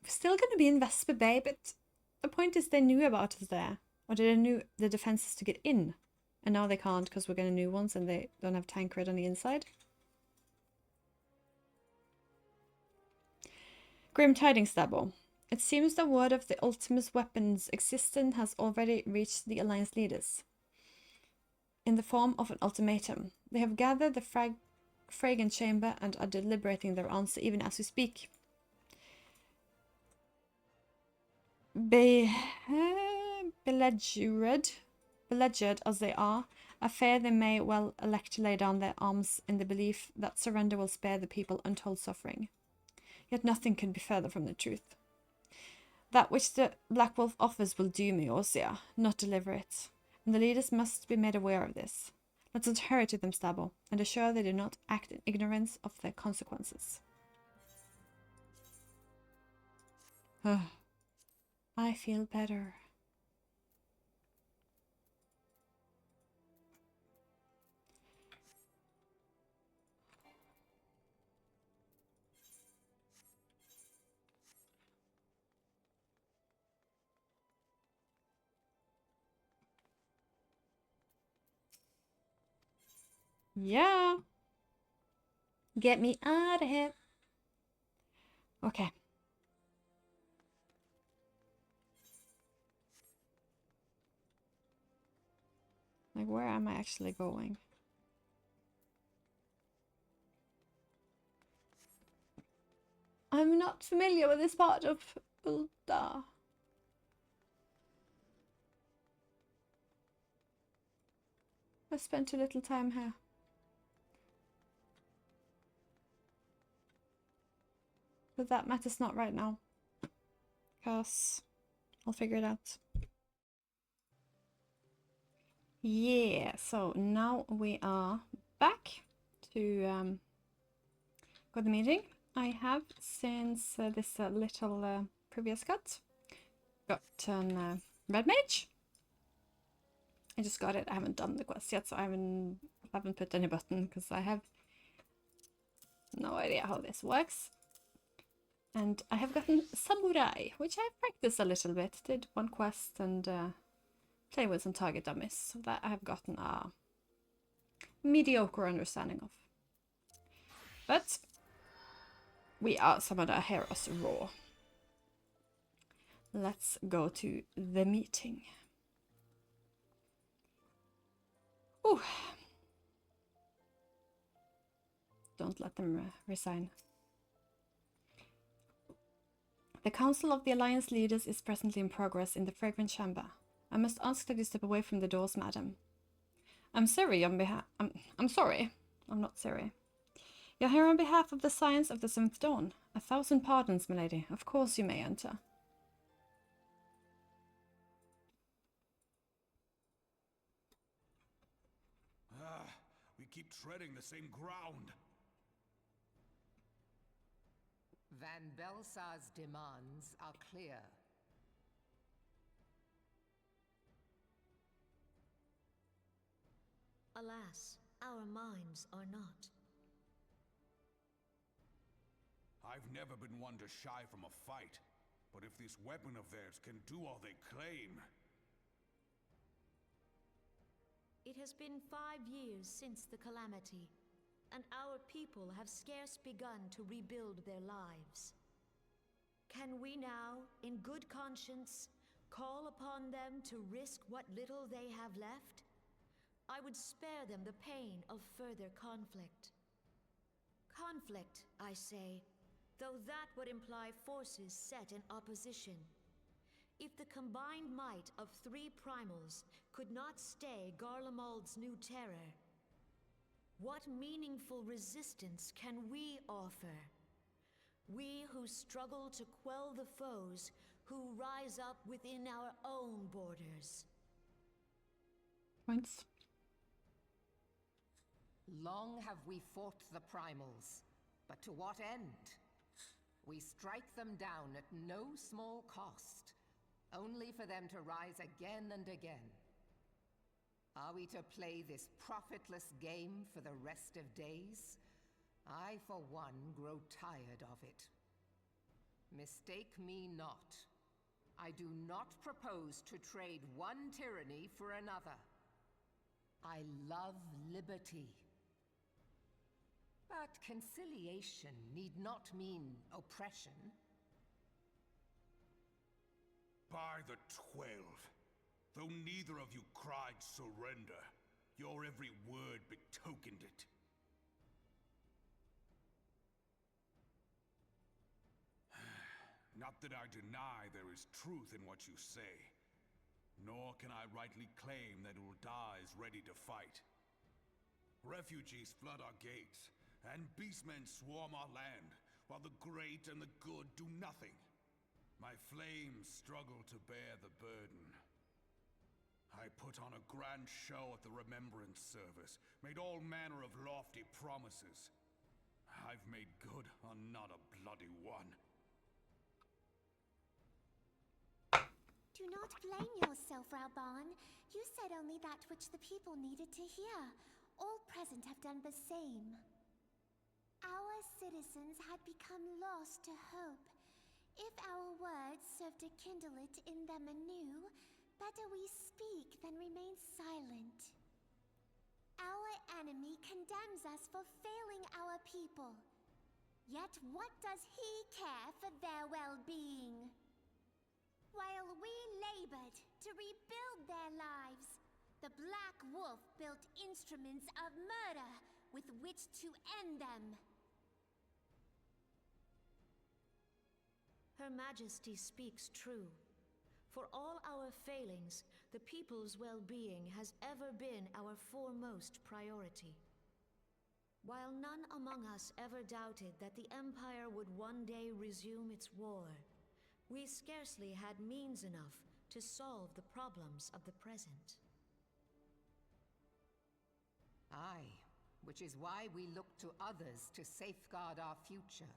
We're still going to be in Vesper Bay, but the point is they knew about us there. Or they knew the defenses to get in. And now they can't because we're getting new ones and they don't have Tancred on the inside. Grim Tidings, Stabo. It seems the word of the Ultimus weapon's existence has already reached the Alliance leaders. In the form of an ultimatum. They have gathered the Fragrant Chamber and are deliberating their answer even as we speak. Belligerent as they are, I fear they may well elect to lay down their arms in the belief that surrender will spare the people untold suffering. Yet nothing could be further from the truth. That which the Black Wolf offers will doom Eorzea, not deliver it, and the leaders must be made aware of this. Let us hurry to them, Stabo, and assure they do not act in ignorance of their consequences. I feel better. Yeah. Get me out of here. Okay. Like, where am I actually going? I'm not familiar with this part of Ulda. I spent too little time here. But that matters not right now. Because I'll figure it out. Yeah, so now we are back to go the meeting. I have, since this little previous cut, gotten Red Mage. I just got it. I haven't done the quest yet, so I haven't put any button because I have no idea how this works. And I have gotten Samurai, which I've practiced a little bit. Did one quest and play with some target dummies. So that I have gotten a mediocre understanding of. But we are Samurai heroes raw. Let's go to the meeting. Ooh. Don't let them resign. The Council of the Alliance Leaders is presently in progress in the Fragrant Chamber. I must ask that you step away from the doors, madam. I'm sorry on behalf... I'm sorry. I'm not sorry. You're here on behalf of the Science of the Seventh Dawn. 1,000 pardons, milady. Of course you may enter. keep treading the same ground. Van Belsar's demands are clear. Alas, our minds are not. I've never been one to shy from a fight, but if this weapon of theirs can do all they claim... It has been 5 years since the calamity, and our people have scarce begun to rebuild their lives. Can we now, in good conscience, call upon them to risk what little they have left? I would spare them the pain of further conflict. Conflict, I say, though that would imply forces set in opposition. If the combined might of 3 primals could not stay Garlemald's new terror, what meaningful resistance can we offer? We who struggle to quell the foes who rise up within our own borders. Points. Long have we fought the primals, but to what end? We strike them down at no small cost, only for them to rise again and again. Are we to play this profitless game for the rest of days? I, for one, grow tired of it. Mistake me not. I do not propose to trade one tyranny for another. I love liberty. But conciliation need not mean oppression. By the 12, though neither of you cried surrender, your every word betokened it. Not that I deny there is truth in what you say, nor can I rightly claim that Ul'dah is ready to fight. Refugees flood our gates, and beastmen swarm our land, while the great and the good do nothing. My flames struggle to bear the burden. I put on a grand show at the Remembrance Service, made all manner of lofty promises. I've made good on not a bloody one. Do not blame yourself, Rauban. You said only that which the people needed to hear. All present have done the same. Our citizens had become lost to hope. If our words serve to kindle it in them anew, better we speak than remain silent. Our enemy condemns us for failing our people. Yet what does he care for their well-being? While we labored to rebuild their lives, the Black Wolf built instruments of murder with which to end them. Her Majesty speaks true. For all our failings, the people's well-being has ever been our foremost priority. While none among us ever doubted that the Empire would one day resume its war, we scarcely had means enough to solve the problems of the present. Aye, which is why we look to others to safeguard our future.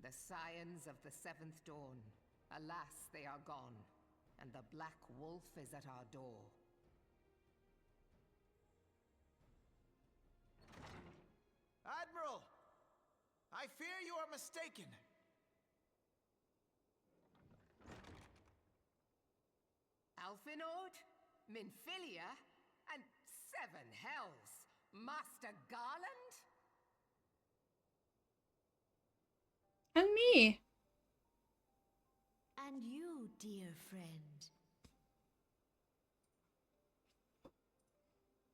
The scions of the Seventh Dawn, alas, they are gone, and the Black Wolf is at our door. Admiral! I fear you are mistaken. Alfinord, Minfilia, and 7 hells! Master Garland? And me! And you, dear friend.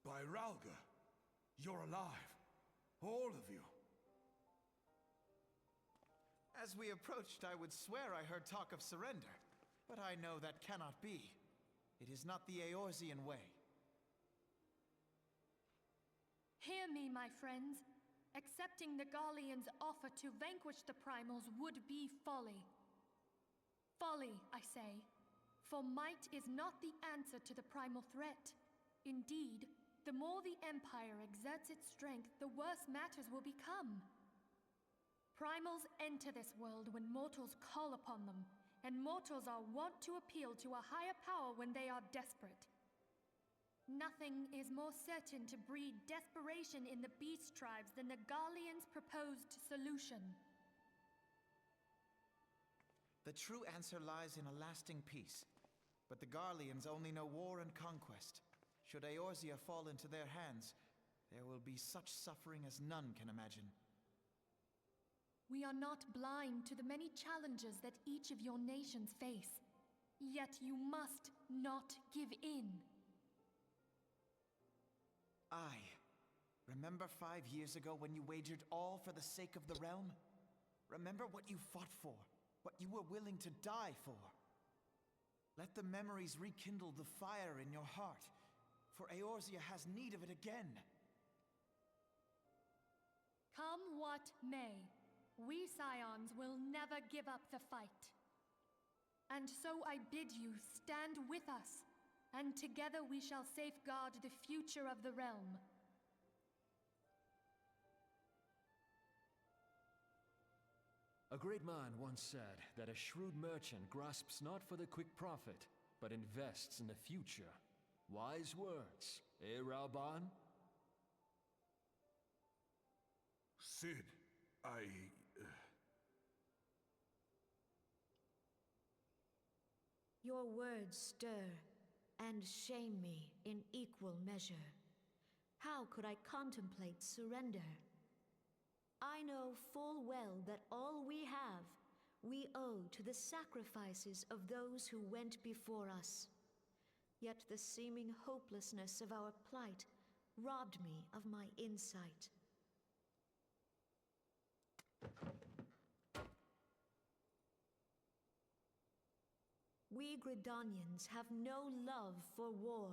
By Ralga, you're alive. All of you. As we approached, I would swear I heard talk of surrender. But I know that cannot be. It is not the Eorzean way. Hear me, my friends. Accepting the Gallians' offer to vanquish the Primals would be folly. Folly, I say. For might is not the answer to the Primal threat. Indeed, The more the Empire exerts its strength, the worse matters will become. Primals enter this world when mortals call upon them, and mortals are wont to appeal to a higher power when they are desperate. Nothing is more certain to breed desperation in the beast tribes than the Garleans' proposed solution. The true answer lies in a lasting peace. But the Garleans only know war and conquest. Should Eorzea fall into their hands, there will be such suffering as none can imagine. We are not blind to the many challenges that each of your nations face. Yet you must not give in. Remember 5 years ago when you wagered all for the sake of the realm? Remember what you fought for, what you were willing to die for. Let the memories rekindle the fire in your heart, for Eorzea has need of it again. Come what may, we Scions will never give up the fight. And so I bid you stand with us, and together we shall safeguard the future of the realm. A great man once said that a shrewd merchant grasps not for the quick profit, but invests in the future. Wise words, eh, Raoban? Sid, Your words stir and shame me in equal measure. How could I contemplate surrender? I know full well that all we have, we owe to the sacrifices of those who went before us. Yet the seeming hopelessness of our plight robbed me of my insight. We Gridanians have no love for war.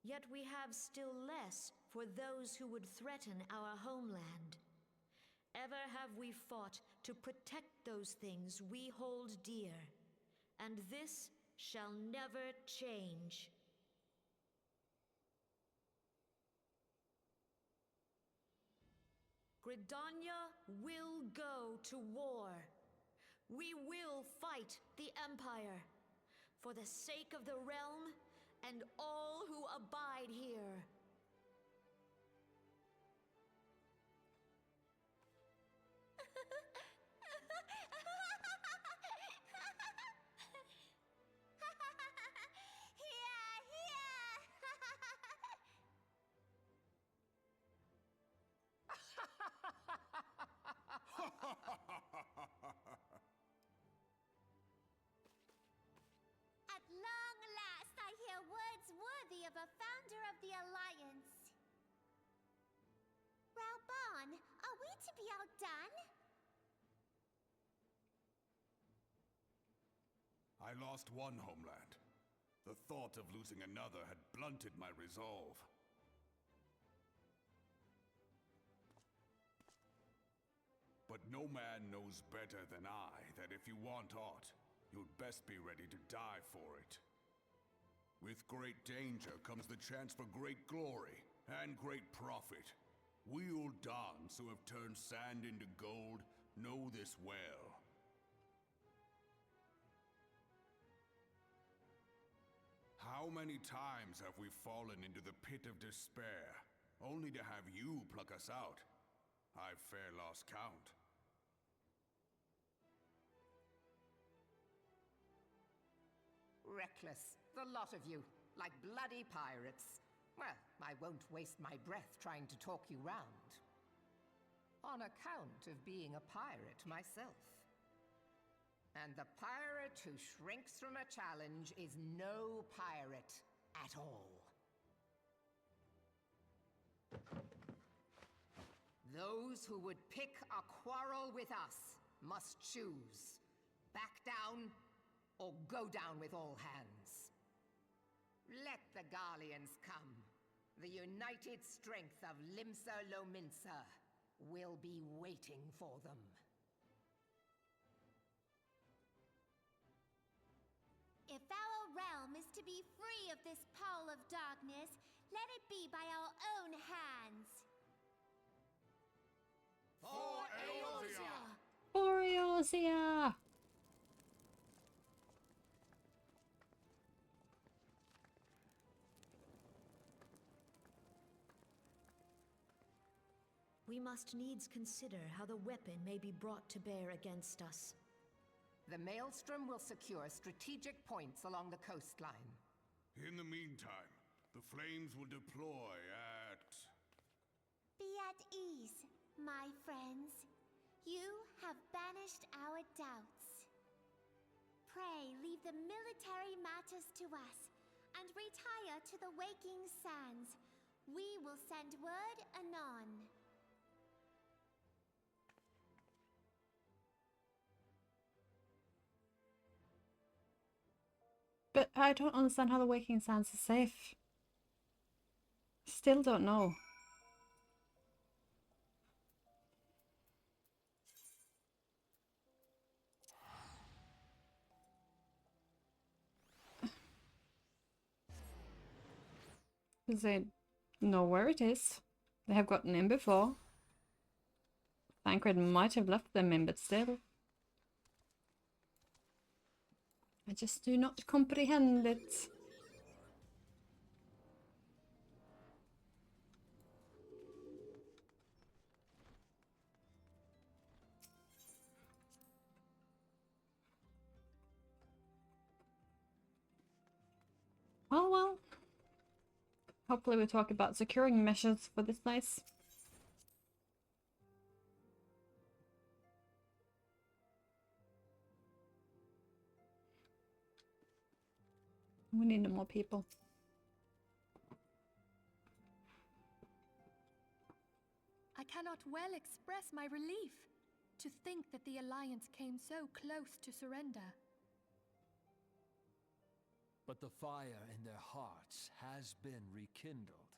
Yet we have still less for those who would threaten our homeland. Ever have we fought to protect those things we hold dear, and this shall never change. Gridania will go to war. We will fight the Empire for the sake of the realm and all who abide here. At long last, I hear words worthy of a founder of the Alliance. Raoban, are we to be outdone? I lost one homeland. The thought of losing another had blunted my resolve. But no man knows better than I that if you want aught, you'd best be ready to die for it. With great danger comes the chance for great glory and great profit. We Uldans who have turned sand into gold know this well. How many times have we fallen into the pit of despair, only to have you pluck us out? I've fair lost count. Reckless, the lot of you, like bloody pirates. Well, I won't waste my breath trying to talk you round. On account of being a pirate myself. And the pirate who shrinks from a challenge is no pirate at all. Those who would pick a quarrel with us must choose. Back down or go down with all hands. Let the Garleans come. The united strength of Limsa Lominsa will be waiting for them. If our realm is to be free of this pall of darkness, let it be by our own hands. For Eorzea! For Eorzea! We must needs consider how the weapon may be brought to bear against us. The Maelstrom will secure strategic points along the coastline. In the meantime, the flames will deploy at... Be at ease, my friends. You have banished our doubts. Pray leave the military matters to us, and retire to the Waking Sands. We will send word anon. But I don't understand how the Waking Sands is safe. Still don't know. Because they know where it is. They have gotten in before. Thancred might have left them in, but still. I just do not comprehend it. Well. Hopefully we talk about securing measures for this place. We need more people. I cannot well express my relief to think that the Alliance came so close to surrender. But the fire in their hearts has been rekindled,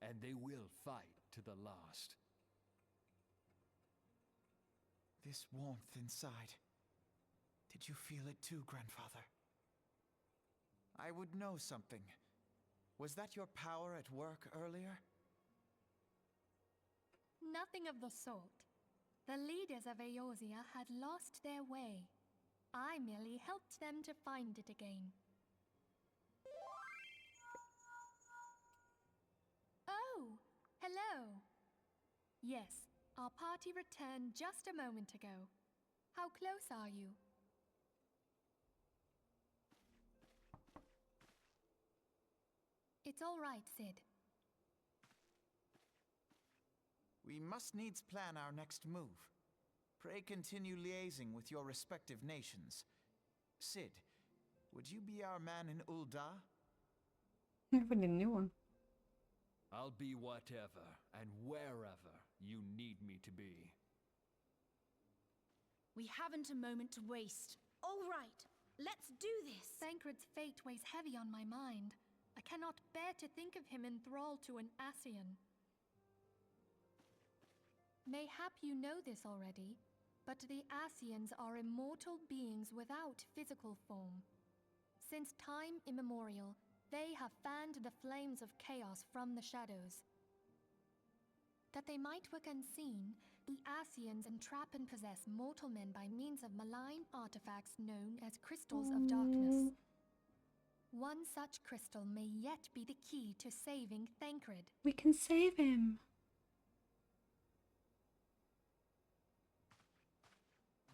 and they will fight to the last. This warmth inside. Did you feel it too, Grandfather? I would know something. Was that your power at work earlier? Nothing of the sort. The leaders of Eorzea had lost their way. I merely helped them to find it again. Oh, hello. Yes, our party returned just a moment ago. How close are you? It's all right, Sid. We must needs plan our next move. Pray continue liaising with your respective nations. Sid, would you be our man in Ul'dah? Never need a new one. I'll be whatever and wherever you need me to be. We haven't a moment to waste. All right, let's do this. Thancred's fate weighs heavy on my mind. I cannot bear to think of him enthralled to an Ascian. Mayhap you know this already, but the Ascians are immortal beings without physical form. Since time immemorial, they have fanned the flames of chaos from the shadows. That they might work unseen, the Ascians entrap and possess mortal men by means of malign artifacts known as crystals of darkness. One such crystal may yet be the key to saving Thancred. We can save him.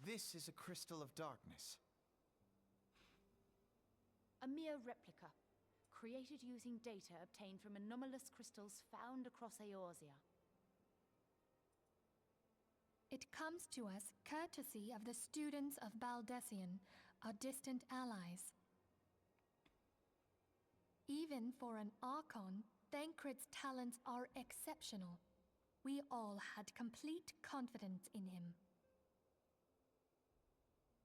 This is a crystal of darkness. A mere replica, created using data obtained from anomalous crystals found across Eorzea. It comes to us courtesy of the students of Baldessian, our distant allies. Even for an Archon, Thancred's talents are exceptional. We all had complete confidence in him.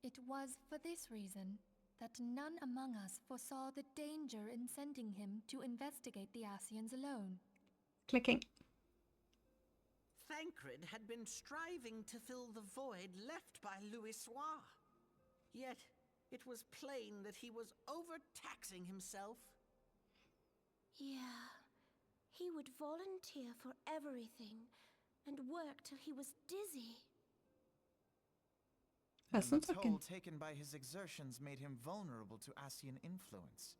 It was for this reason that none among us foresaw the danger in sending him to investigate the Ascians alone. Clicking. Thancred had been striving to fill the void left by Louisoix. Yet, it was plain that he was overtaxing himself. Yeah, would volunteer for everything and work till he was dizzy. That's And not the toll talking. taken by his exertions made him vulnerable to Asian influence.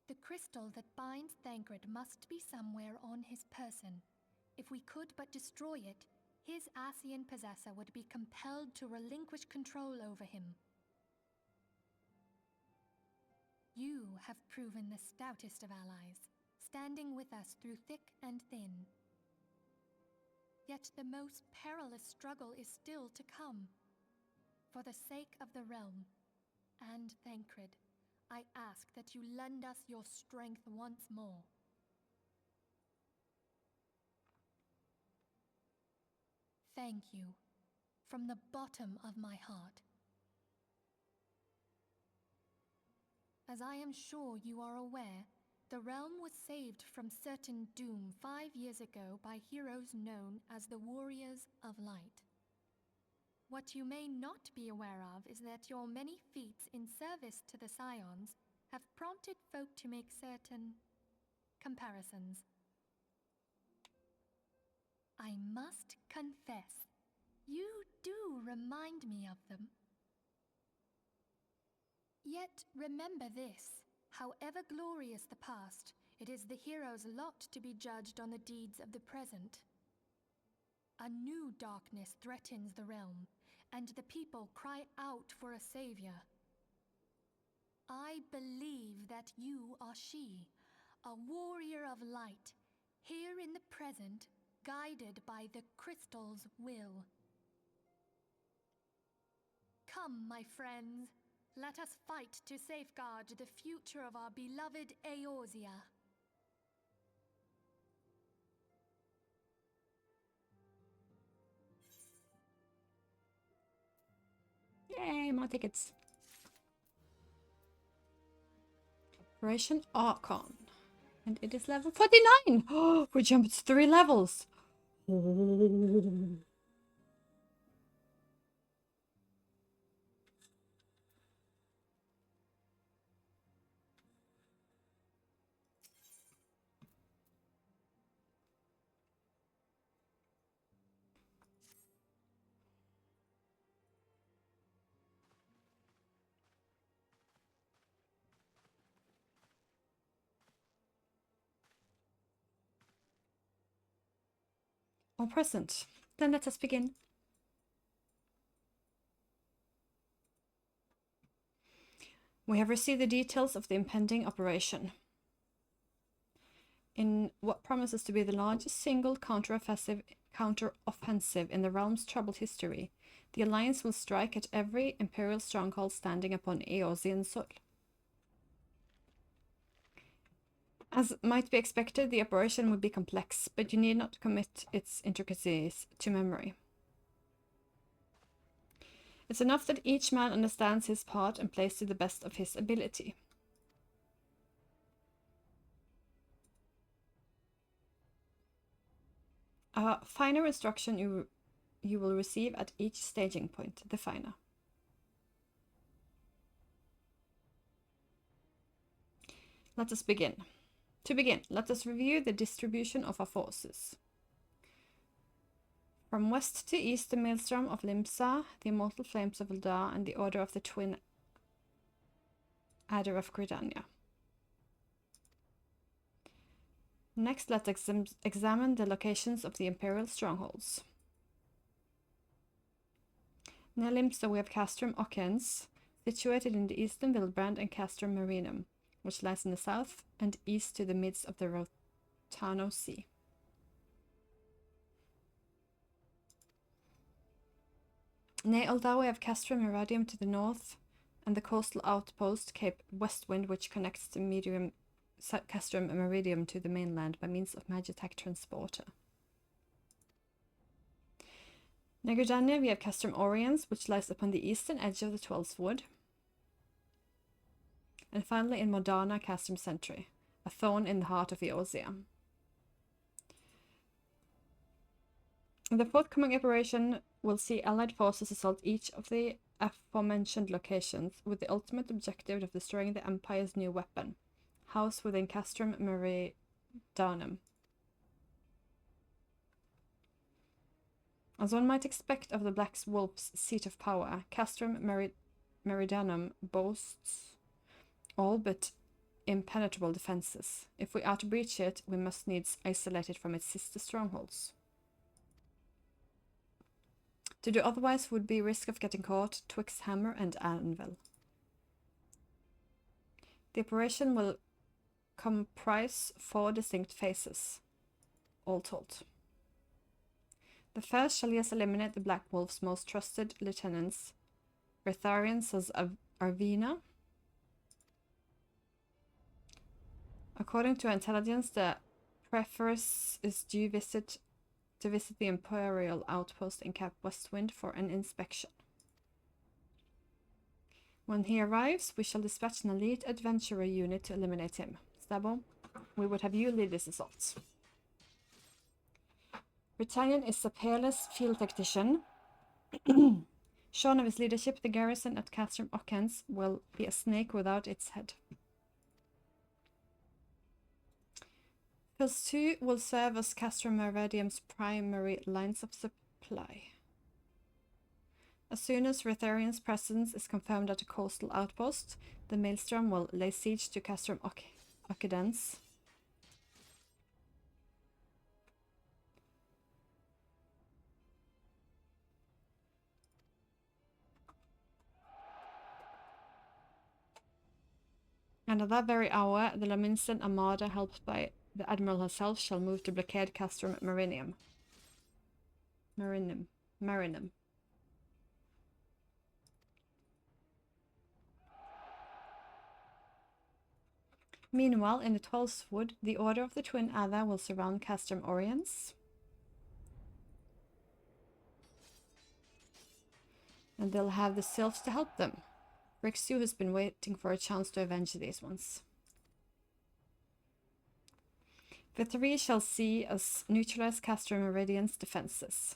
The crystal that binds Thancred must be somewhere on his person. If we could but destroy it, his Asian possessor would be compelled to relinquish control over him. You have proven the stoutest of allies, standing with us through thick and thin. Yet the most perilous struggle is still to come. For the sake of the realm and Thancred, I ask that you lend us your strength once more. Thank you, from the bottom of my heart. As I am sure you are aware, the realm was saved from certain doom 5 years ago by heroes known as the Warriors of Light. What you may not be aware of is that your many feats in service to the Scions have prompted folk to make certain comparisons. I must confess, you do remind me of them. Yet remember this, however glorious the past, it is the hero's lot to be judged on the deeds of the present. A new darkness threatens the realm, and the people cry out for a savior. I believe that you are she, a warrior of light, here in the present, guided by the crystal's will. Come, my friends, let us fight to safeguard the future of our beloved Eorzea. Yay, more tickets. Operation Archon. And it is level 49! Oh, we jumped 3 levels! Oh. All present. Then let us begin. We have received the details of the impending operation. In what promises to be the largest single counteroffensive in the realm's troubled history, the Alliance will strike at every Imperial stronghold standing upon Eorzean soil. As might be expected, the operation would be complex, but you need not commit its intricacies to memory. It's enough that each man understands his part and plays to the best of his ability. A finer instruction you will receive at each staging point, the finer. Let us begin. To begin, let us review the distribution of our forces. From west to east, the Maelstrom of Limsa, the Immortal Flames of Eldar, and the Order of the Twin Adder of Gridania. Next, let's examine the locations of the Imperial strongholds. Near Limsa, we have Castrum Ockens, situated in the eastern Wildbrand, and Castrum Marinum, which lies in the south and east to the midst of the Rotano Sea. Near Eldar, we have Castrum Meradium to the north, and the coastal outpost Cape Westwind, which connects the Castrum Meridium to the mainland by means of Magitech transporter. Near Gridania, we have Castrum Oriens, which lies upon the eastern edge of the 12th Wood. And finally, in Modana, Castrum Sentry, a thorn in the heart of Eorzea. The forthcoming operation will see Allied forces assault each of the aforementioned locations, with the ultimate objective of destroying the Empire's new weapon, housed within Castrum Meridanum. As one might expect of the Black Wolf's seat of power, Castrum Meridanum boasts all but impenetrable defenses. If we are to breach it, we must needs isolate it from its sister strongholds. To do otherwise would be risk of getting caught twixt hammer and anvil. The operation will comprise 4 distinct phases, all told. The first shall yes eliminate the Black Wolf's most trusted lieutenants, Retharians as Arvina. According to intelligence, the Preferus is due to visit the Imperial outpost in Cap Westwind for an inspection. When he arrives, we shall dispatch an elite adventurer unit to eliminate him. Stabo, we would have you lead this assault. Britannian is a peerless field tactician. Shorn of his leadership, the garrison at Castrum Ockens will be a snake without its head. Phase 2 will serve as Castrum Meridium's primary lines of supply. As soon as Retharian's presence is confirmed at a coastal outpost, the Maelstrom will lay siege to Castrum Ockendens. And at that very hour, the Laminstan Armada, helped by the Admiral herself, shall move to blockade Castrum Marinum. Meanwhile, in the 12th Wood, the Order of the Twin Adder will surround Castrum Oriens. And they'll have the Sylphs to help them. Rixu has been waiting for a chance to avenge these ones. The 3 shall see us neutralize Castrum Meridian's defenses.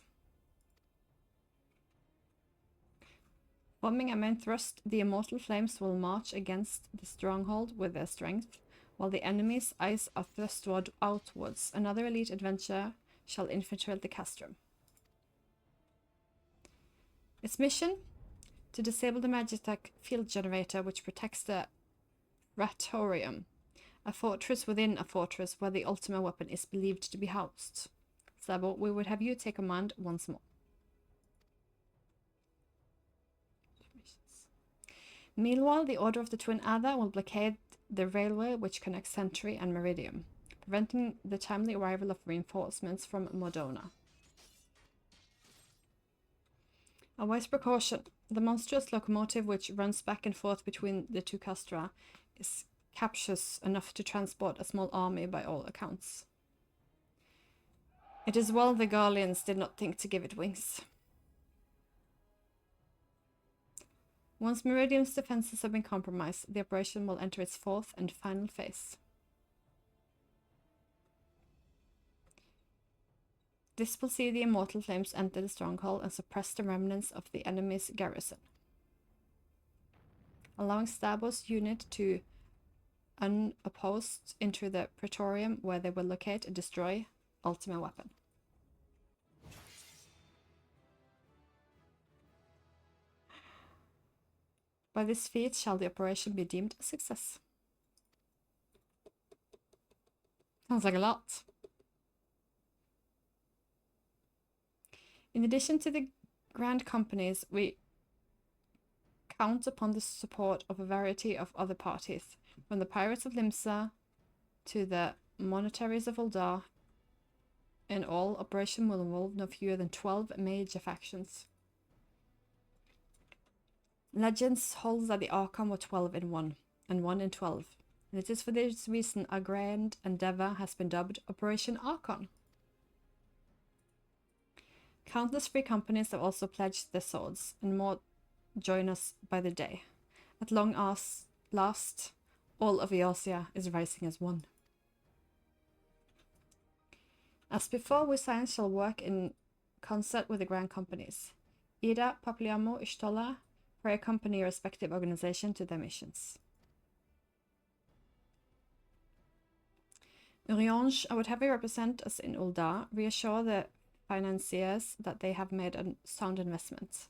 Forming a main thrust, the Immortal Flames will march against the stronghold with their strength, while the enemy's eyes are thrustward outwards. Another elite adventurer shall infiltrate the Castrum. Its mission? To disable the Magitech field generator which protects the Praetorium, a fortress within a fortress where the Ultima weapon is believed to be housed. Sabo, we would have you take command once more. Meanwhile, the Order of the Twin Adder will blockade the railway which connects Century and Meridium, preventing the timely arrival of reinforcements from Modona. A wise precaution. The monstrous locomotive which runs back and forth between the two castra is captious enough to transport a small army by all accounts. It is well the Garleans did not think to give it wings. Once Meridium's defenses have been compromised, the operation will enter its 4th and final phase. This will see the Immortal Flames enter the stronghold and suppress the remnants of the enemy's garrison, allowing Stabo's unit to unopposed enter the Praetorium, where they will locate and destroy Ultima weapon. By this feat shall the operation be deemed a success. Sounds like a lot. In addition to the grand companies, we count upon the support of a variety of other parties, from the Pirates of Limsa to the Monetaries of Uldar. In all, operation will involve no fewer than 12 major factions. Legends holds that the Archon were 12 in 1, and 1 in 12, and it is for this reason a grand endeavour has been dubbed Operation Archon. Countless free companies have also pledged their swords, and more join us by the day. At long last, all of Eosia is rising as one. As before, we Science shall work in concert with the grand companies. Ida, Papliamo, Ishtola, pray accompany your respective organization to their missions. Uriange, I would have you represent us in Ul'dah, reassure the financiers that they have made a sound investment.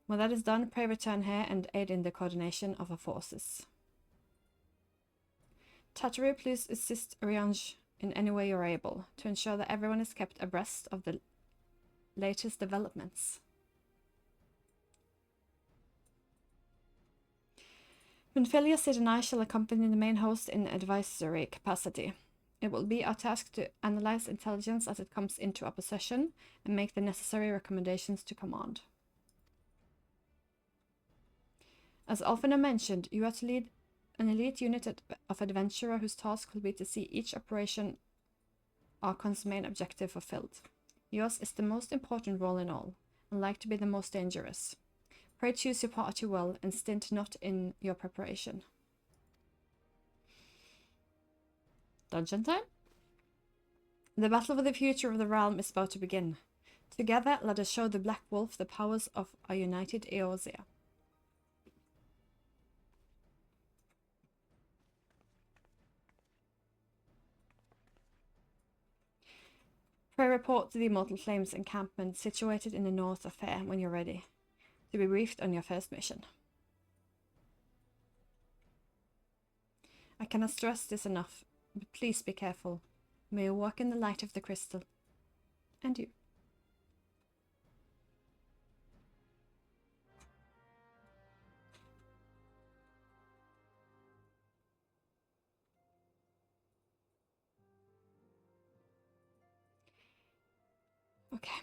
When that is done, pray return here and aid in the coordination of our forces. Tatteru, please assist Uriange in any way you're able to ensure that everyone is kept abreast of the latest developments. Minfilia, Sid and I shall accompany the main host in advisory capacity. It will be our task to analyze intelligence as it comes into our possession and make the necessary recommendations to command. As Alfina mentioned, you are to lead an elite unit of adventurer whose task will be to see each operation Archon's main objective fulfilled. Yours is the most important role in all, and like to be the most dangerous. Pray choose your party well and stint not in your preparation. Dungeon time? The battle for the future of the realm is about to begin. Together, let us show the Black Wolf the powers of a united Eorzea. Pray report to the Immortal Flames encampment situated in the north of Fair when you're ready, to be briefed on your first mission. I cannot stress this enough, but please be careful. May you walk in the light of the crystal. And you. Okay.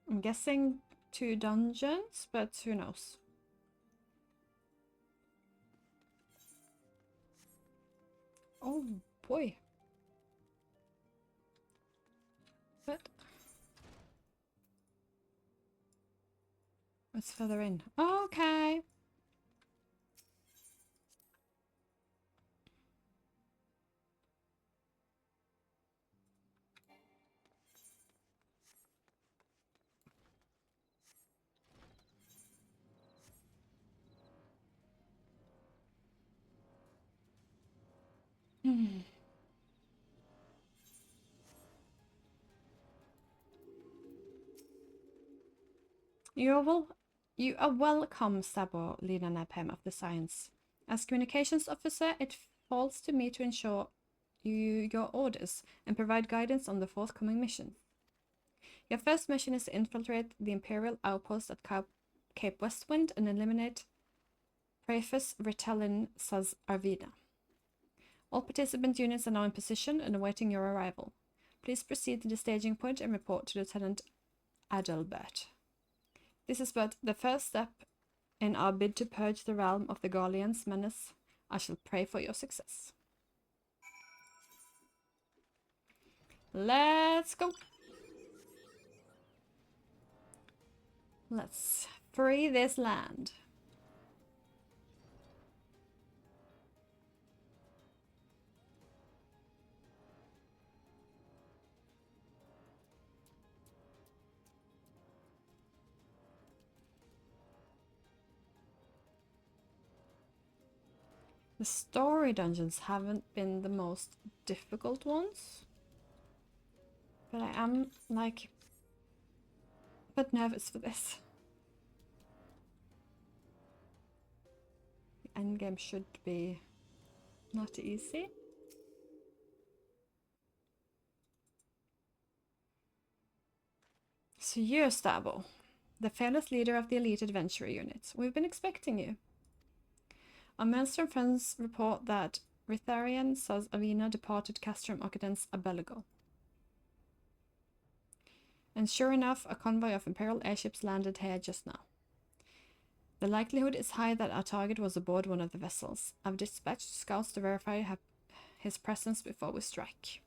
I'm guessing 2 dungeons, but who knows? Oh boy. But it's further in. Okay. You are welcome, Sabo, Lina Nabhem of the Science. As communications officer, it falls to me to ensure your orders and provide guidance on the forthcoming mission. Your first mission is to infiltrate the Imperial outpost at Cape Westwind and eliminate Praefus Ritalin Saz Arvida. All participant units are now in position and awaiting your arrival. Please proceed to the staging point and report to Lieutenant Adalbert. This is but the first step in our bid to purge the realm of the Garlean's menace. I shall pray for your success. Let's go! Let's free this land. The story dungeons haven't been the most difficult ones, but I am like a bit nervous for this. The endgame should be not easy. So you're Stabo, the fearless leader of the elite adventurer unit. We've been expecting you. Our Maelstrom friends report that Ritharian Saz Avina departed Castrum Occidens a Belago. And sure enough, a convoy of Imperial airships landed here just now. The likelihood is high that our target was aboard one of the vessels. I've dispatched scouts to verify his presence before we strike.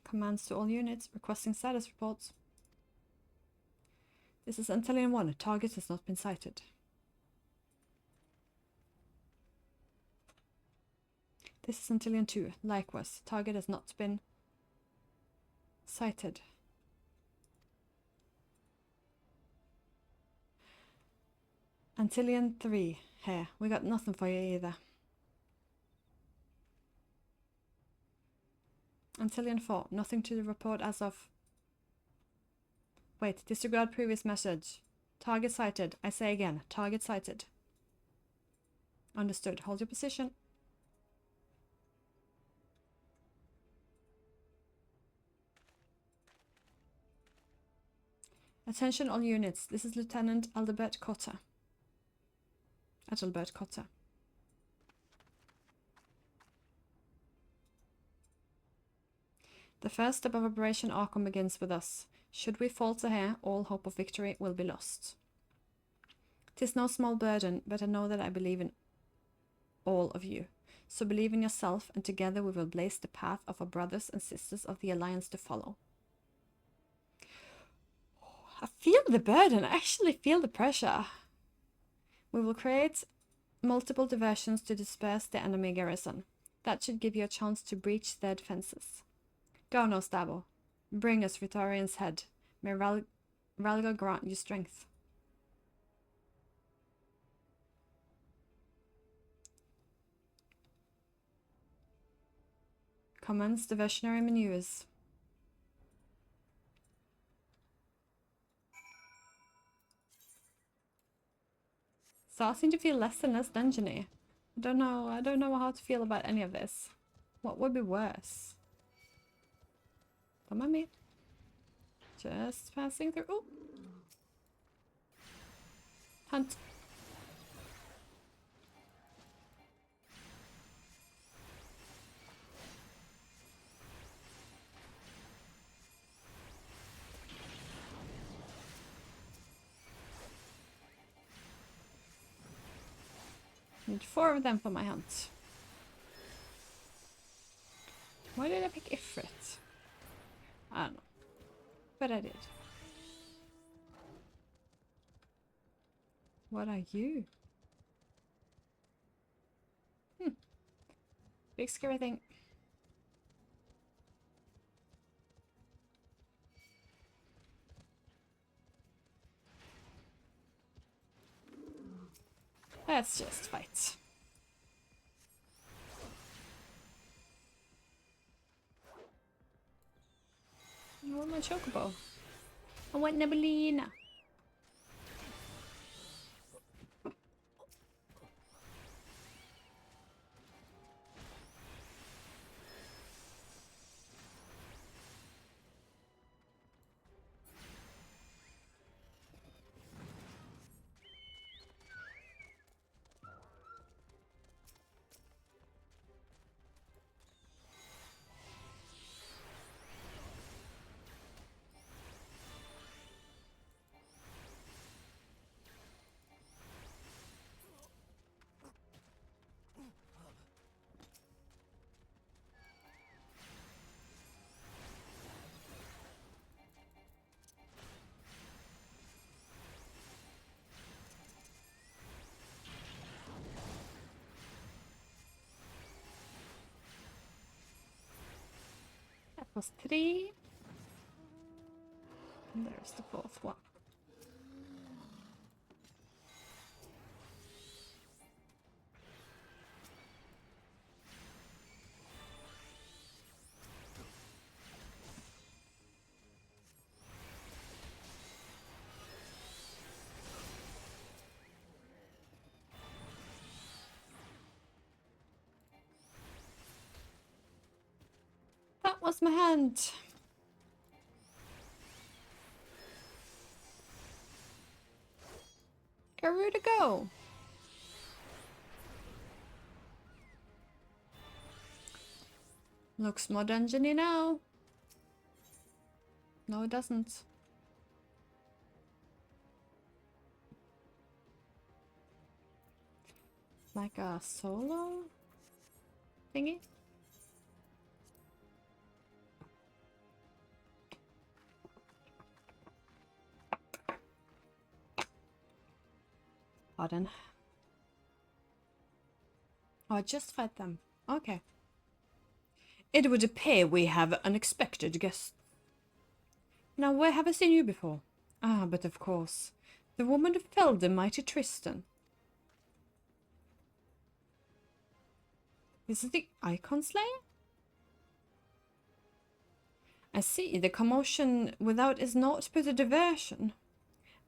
Commands to all units, requesting status reports. This is Antelian 1. Target has not been sighted. This is Antelian 2. Likewise, target has not been Sighted. Antillean 3. Here, we got nothing for you either. Antillean 4. Nothing to report as of... Wait, disregard previous message. Target sighted. I say again, target sighted. Understood. Hold your position. Attention all units. This is Lieutenant Adalbert Cotter. Adalbert Cotter. The first step of Operation Arkham begins with us. Should we falter here, all hope of victory will be lost. 'Tis no small burden, but I know that I believe in all of you. So believe in yourself, and together we will blaze the path of our brothers and sisters of the Alliance to follow. I feel the burden. I actually feel the pressure. We will create multiple diversions to disperse the enemy garrison. That should give you a chance to breach their defenses. Go now, Stabo. Bring us Rhetorian's head. May Ralga grant you strength. Commence diversionary maneuvers. Starting to feel less and less dungeony. I don't know how to feel about any of this. What would be worse? Don't mind me. Just passing through. Oh! Hunt. Need 4 of them for my hunt. Why did I pick Ifrit? I don't know. But I did. What are you? Big scary thing. Let's just fight. I want my chocobo. I want Nebulina. That was 3. And there's the 4th one. That was my hand. Garuda, go. Looks more dungeony now. No, it doesn't. Like a solo thingy. Pardon. Oh, I just fight them. Okay. It would appear we have unexpected guests. Now, where have I seen you before? Ah, but of course. The woman who felled the mighty Tristan. Is it the Icon Slayer? I see. The commotion without is naught but a diversion.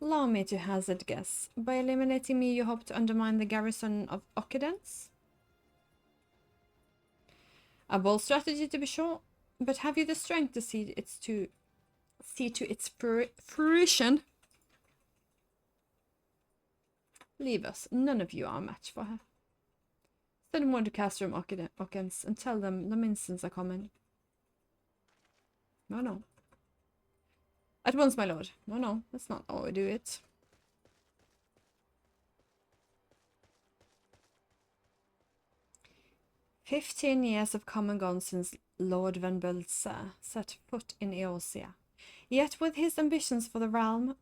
Allow me to hazard a guess. By eliminating me, you hope to undermine the garrison of Occidents? A bold strategy, to be sure, but have you the strength to see to its fruition? Leave us. None of you are a match for her. Send one to Castrum Ockens and tell them the Minsons are coming. No, no. At once, my lord. No, no, that's not how we do it. "15 years have come and gone since Lord Van Belza set foot in Eosia. Yet with his ambitions for the realm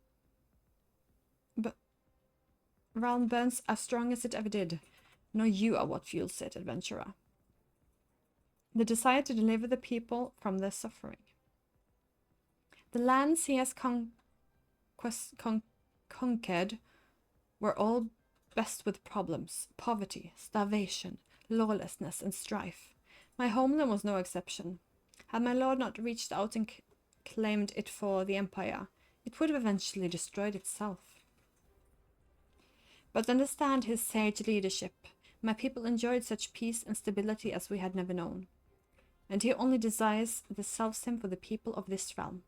burns as strong as it ever did. Nor you are what fuels it, adventurer. The desire to deliver the people from their suffering. The lands he has conquered were all best with problems, poverty, starvation, lawlessness, and strife. My homeland was no exception. Had my lord not reached out and claimed it for the empire, it would have eventually destroyed itself. But understand his sage leadership. My people enjoyed such peace and stability as we had never known. And he only desires the self-same for the people of this realm.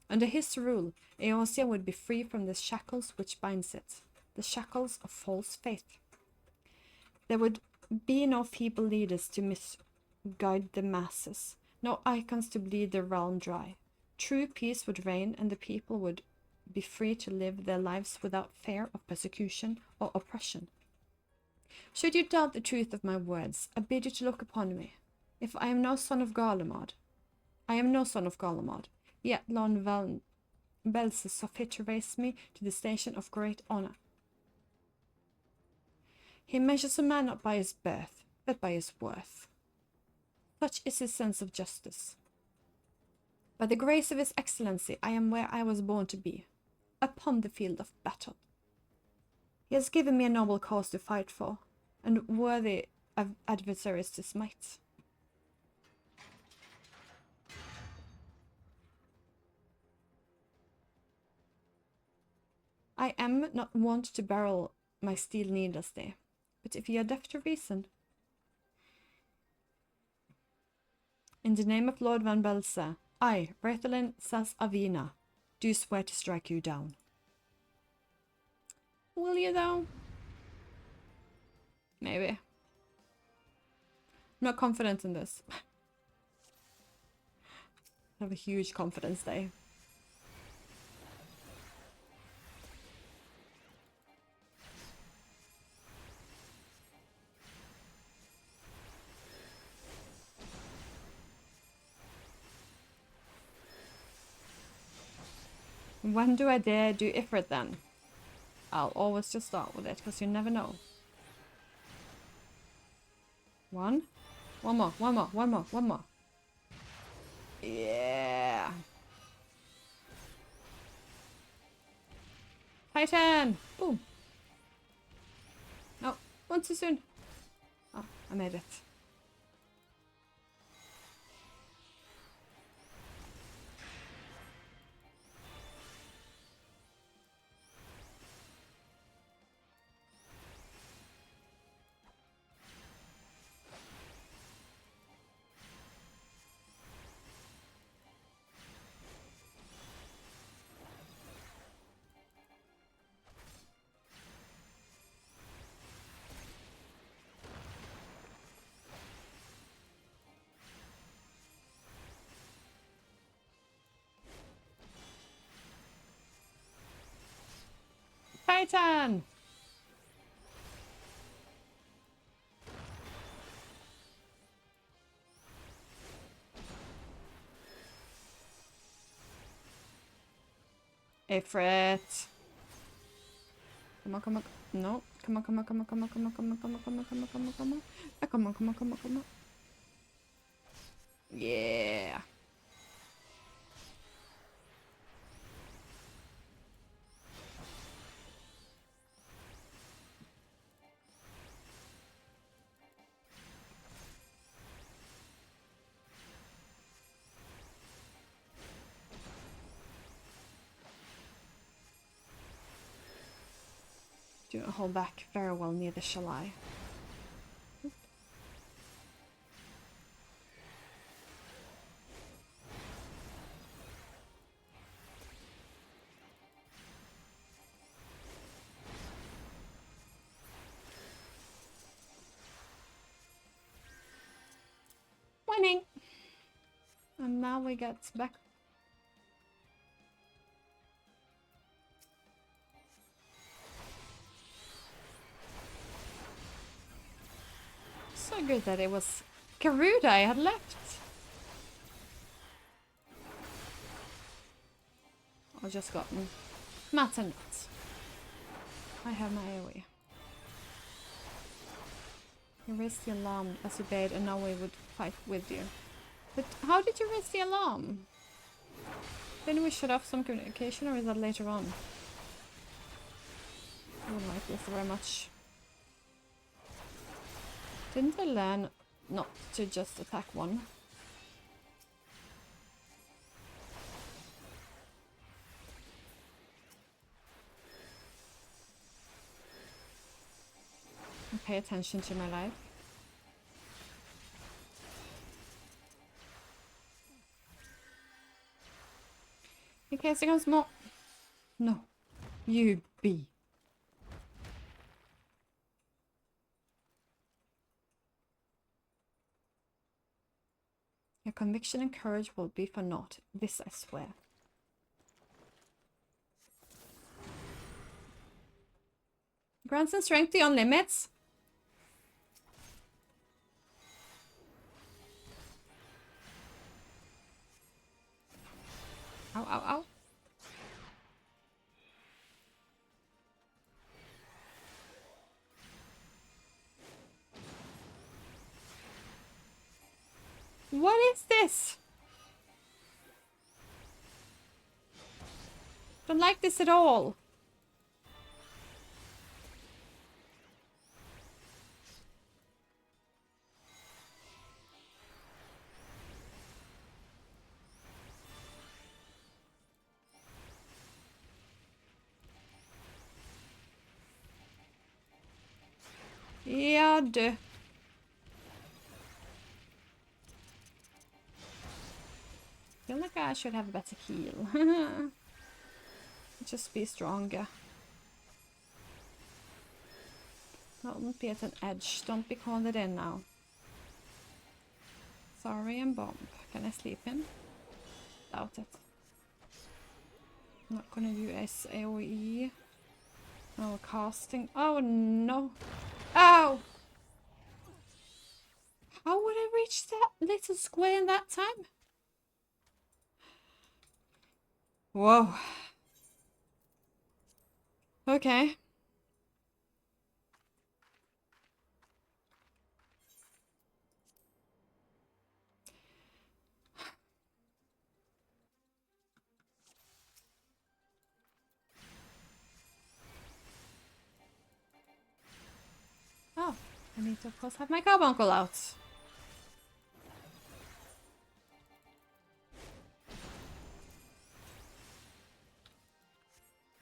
Under his rule, Eosia would be free from the shackles which binds it, the shackles of false faith. There would be no feeble leaders to misguide the masses, no icons to bleed the realm dry. True peace would reign, and the people would be free to live their lives without fear of persecution or oppression. Should you doubt the truth of my words, I bid you to look upon me. If I am no son of Garlemald, yet Lord Van Belza saw fit to raise me to the station of great honor. He measures a man not by his birth, but by his worth. Such is his sense of justice. By the grace of his excellency, I am where I was born to be, upon the field of battle. He has given me a noble cause to fight for, and worthy of adversaries to smite. I am not wont to barrel my steel needlessly, but if ye are deaf to reason. In the name of Lord Van Belza, I, Berthelin Sas Avina, do swear to strike you down. Will you though? Maybe. I'm not confident in this. I have a huge confidence day. When do I dare do Ifrit then? I'll always just start with it, because you never know. One more. Yeah. Titan! Boom. No, one too soon. Oh, I made it. Titan! Ifrit. Come on. No. Come on. Come on. Yeah. Do not hold back. Very well, neither shall I. Winning! And now we get back. So good that it was Garuda I had left. Or just gotten Matt and Matt. I have my AoE. You raised the alarm as you bade and now we would fight with you. But how did you raise the alarm? Then we shut off some communication, or is that later on? I don't like this very much. Didn't I learn not to just attack one? And pay attention to my life. In case it comes more. No. You be. Your conviction and courage will be for naught. This I swear. Grants and strength beyond limits. Ow, ow, ow. What is this? Don't like this at all. Ja, du. Feel like I should have a better heal. Just be stronger. Don't be at an edge. Don't be cornered in now. Sorry and bomb. Can I sleep him? Doubt it. I'm not gonna use AoE. No casting. Oh no. Ow! How would I reach that little square in that time? Whoa. Okay. Oh, I need to of course have my carbuncle out.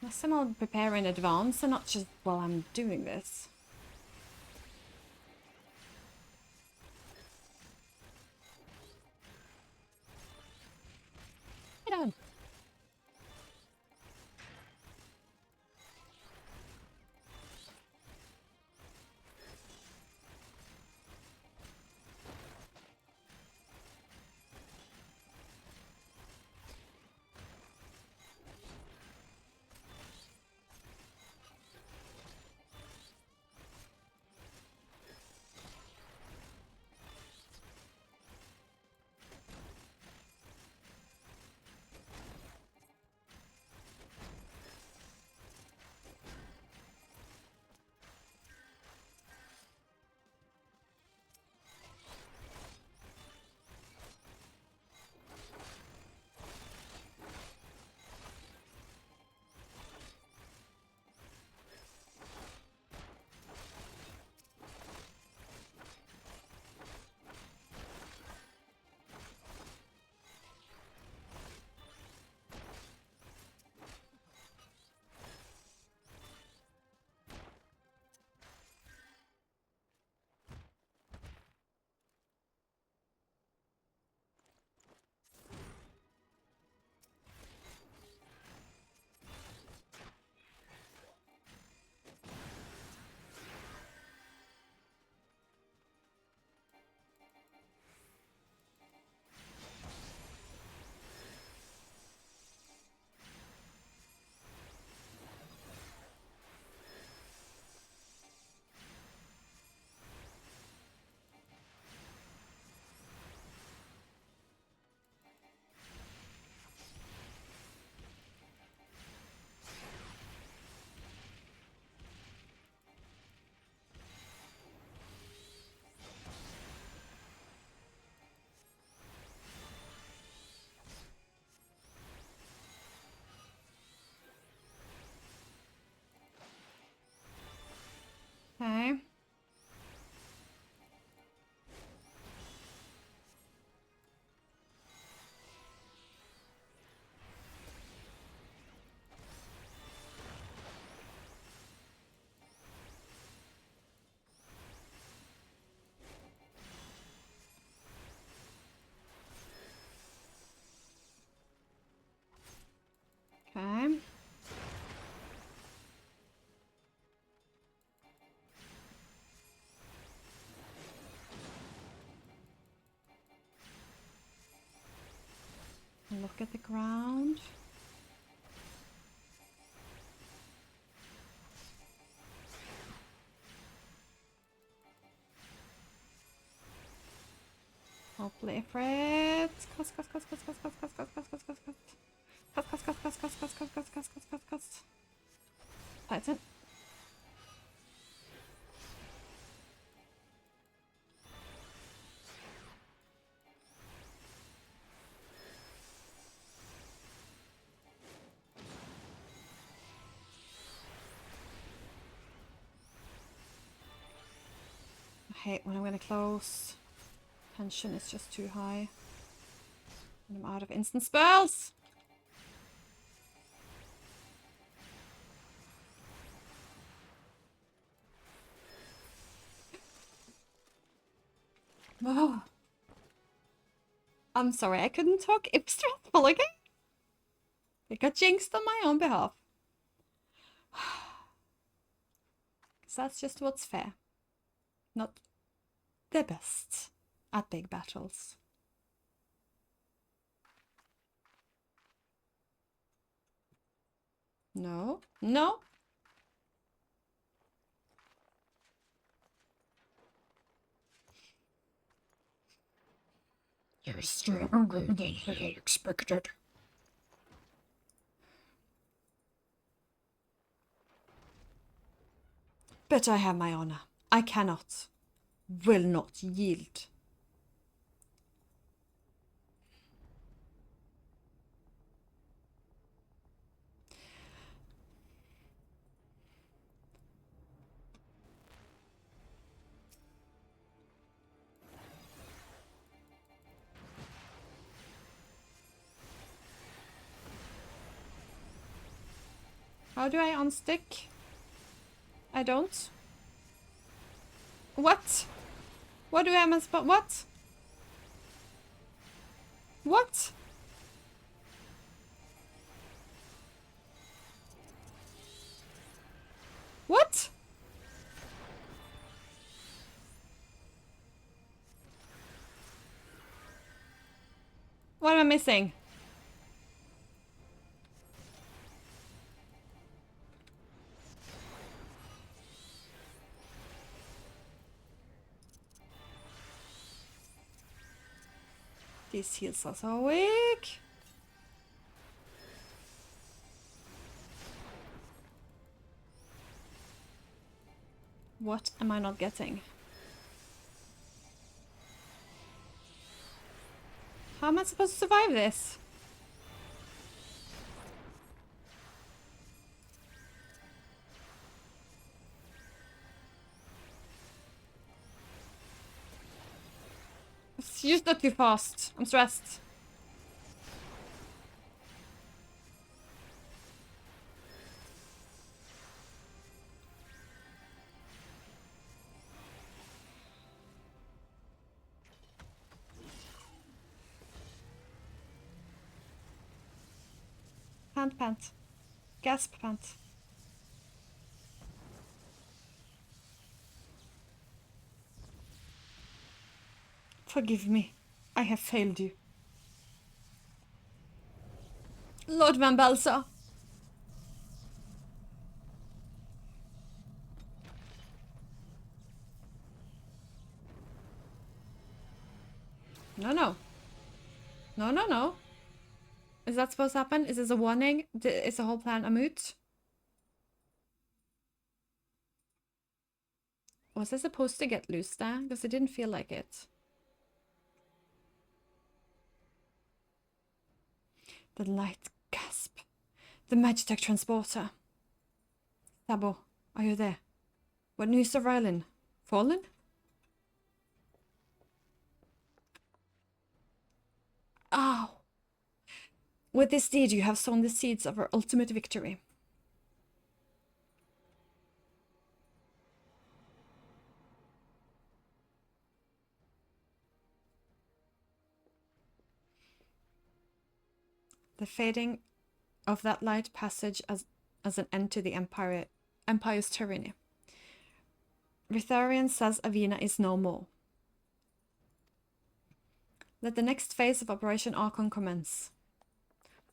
Unless I'm all prepare in advance and not just while I'm doing this. Get on. Look at the ground. Hopefully afraid. Cost. Titan. I hate when I'm gonna close. Tension is just too high. And I'm out of instant spells! Oh. I'm sorry I couldn't talk. It was stressful, okay? I got jinxed on my own behalf. Because that's just what's fair. Not the best at big battles. No. No. You're stronger than I expected. But I have my honor. I cannot, will not yield. How do I unstick? I don't. What? What do I miss? But what? What? What? What am I missing? These heals are so weak. What am I not getting? How am I supposed to survive this? It's just not too fast. I'm stressed. Pant. Gasp, pant. Forgive me. I have failed you. Lord Van Belsa. No. No. Is that supposed to happen? Is this a warning? Is the whole plan a moot? Was I supposed to get loose there? Because it didn't feel like it. The light gasp. The Magitech transporter. Sabo, are you there? What news of Rylan? Fallen? Ow! With this deed, you have sown the seeds of our ultimate victory. The fading of that light passage as an end to the Empire's tyranny. Ritharion says Avina is no more. Let the next phase of Operation Archon commence.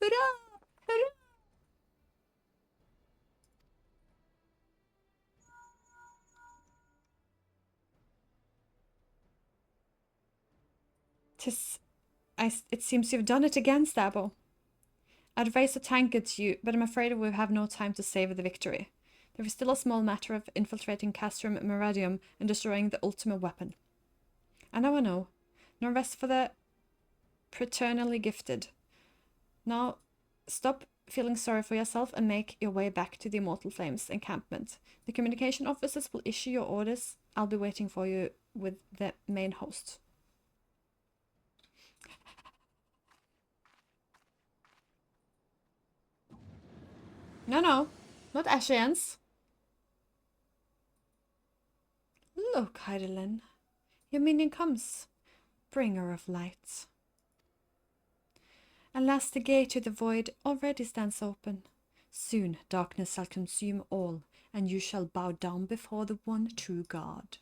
Hurrah! Hurrah! It seems you've done it again, Stabo. I'd raise a tankard to you, but I'm afraid we have no time to savour the victory. There is still a small matter of infiltrating Castrum Meridium and destroying the ultimate weapon. I know. No rest for the paternally gifted. Now, stop feeling sorry for yourself and make your way back to the Immortal Flames encampment. The communication officers will issue your orders. I'll be waiting for you with the main host. No, not Ashians. Look, Heidelin, your minion comes, bringer of light. Alas, the gate to the void already stands open. Soon darkness shall consume all, and you shall bow down before the one true God.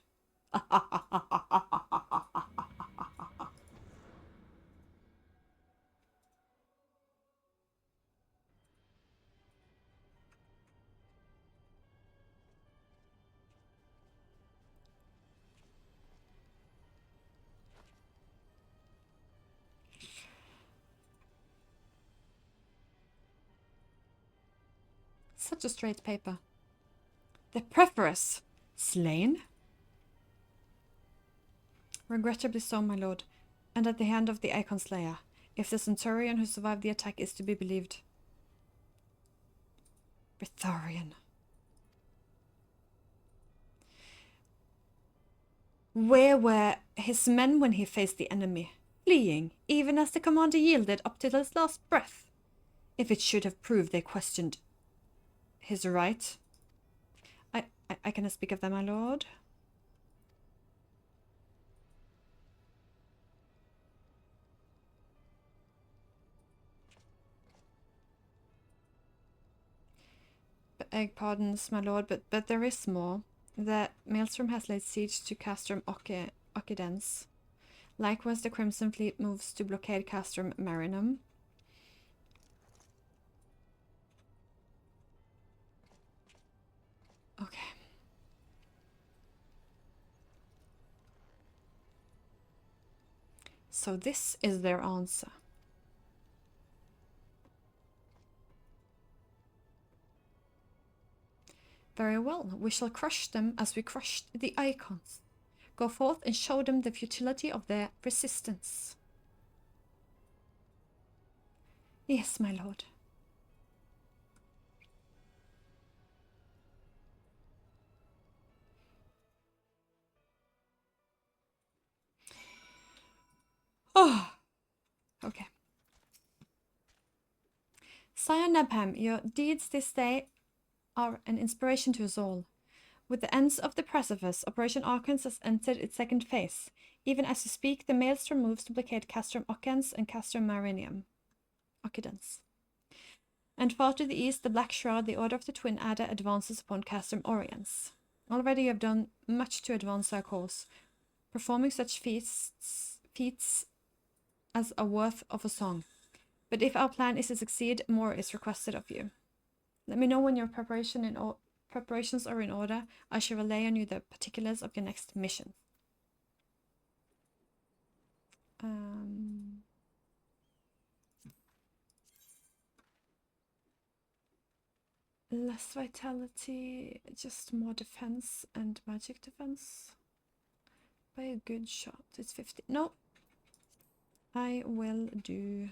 Such a straight paper. The Preferus, slain? Regrettably so, my lord, and at the hand of the Icon Slayer, if the Centaurian who survived the attack is to be believed. Breatharian. Where were his men when he faced the enemy? Fleeing, even as the commander yielded up to his last breath. If it should have proved they questioned his right. I cannot speak of them, my lord. Beg pardons, my lord, but there is more. The Maelstrom has laid siege to Castrum Occidens. Likewise, the Crimson Fleet moves to blockade Castrum Marinum. Okay. So this is their answer. Very well, we shall crush them as we crushed the icons. Go forth and show them the futility of their resistance. Yes, my lord. Oh, okay. Sire Nebham, your deeds this day are an inspiration to us all. With the ends of the precipice, Operation Archons has entered its second phase. Even as you speak, the Maelstrom moves to blockade Castrum Occidens and Castrum Marinum. Occidens. And far to the east, the Black Shroud, the Order of the Twin Adder, advances upon Castrum Oriens. Already you have done much to advance our cause, performing such feats as are worth of a song. But if our plan is to succeed, more is requested of you. Let me know when your preparations are in order. I shall relay on you the particulars of your next mission. Less vitality, just more defense and magic defense. By a good shot. It's 50. No. I will do...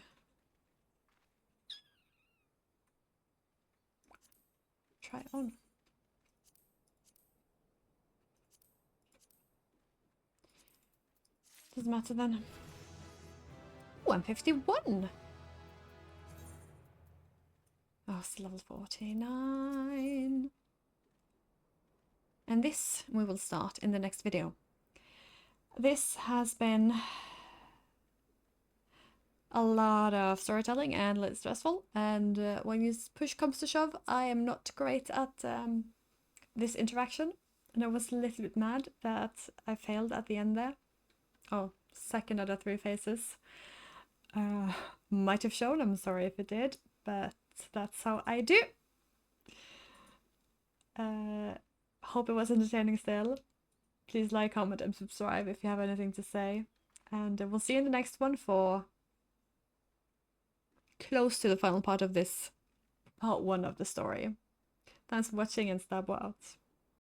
Try on. Doesn't matter then. Oh, I'm 51! Oh, it's level 49. And this we will start in the next video. This has been a lot of storytelling and a little stressful. And when push comes to shove, I am not great at this interaction. And I was a little bit mad that I failed at the end there. Oh, second out of 3 phases. might have shown. I'm sorry if it did, but that's how I do. Hope it was entertaining still. Please like, comment, and subscribe if you have anything to say. And we'll see you in the next one for close to the final part of this part 1 of the story. Thanks for watching, and Stabbo out.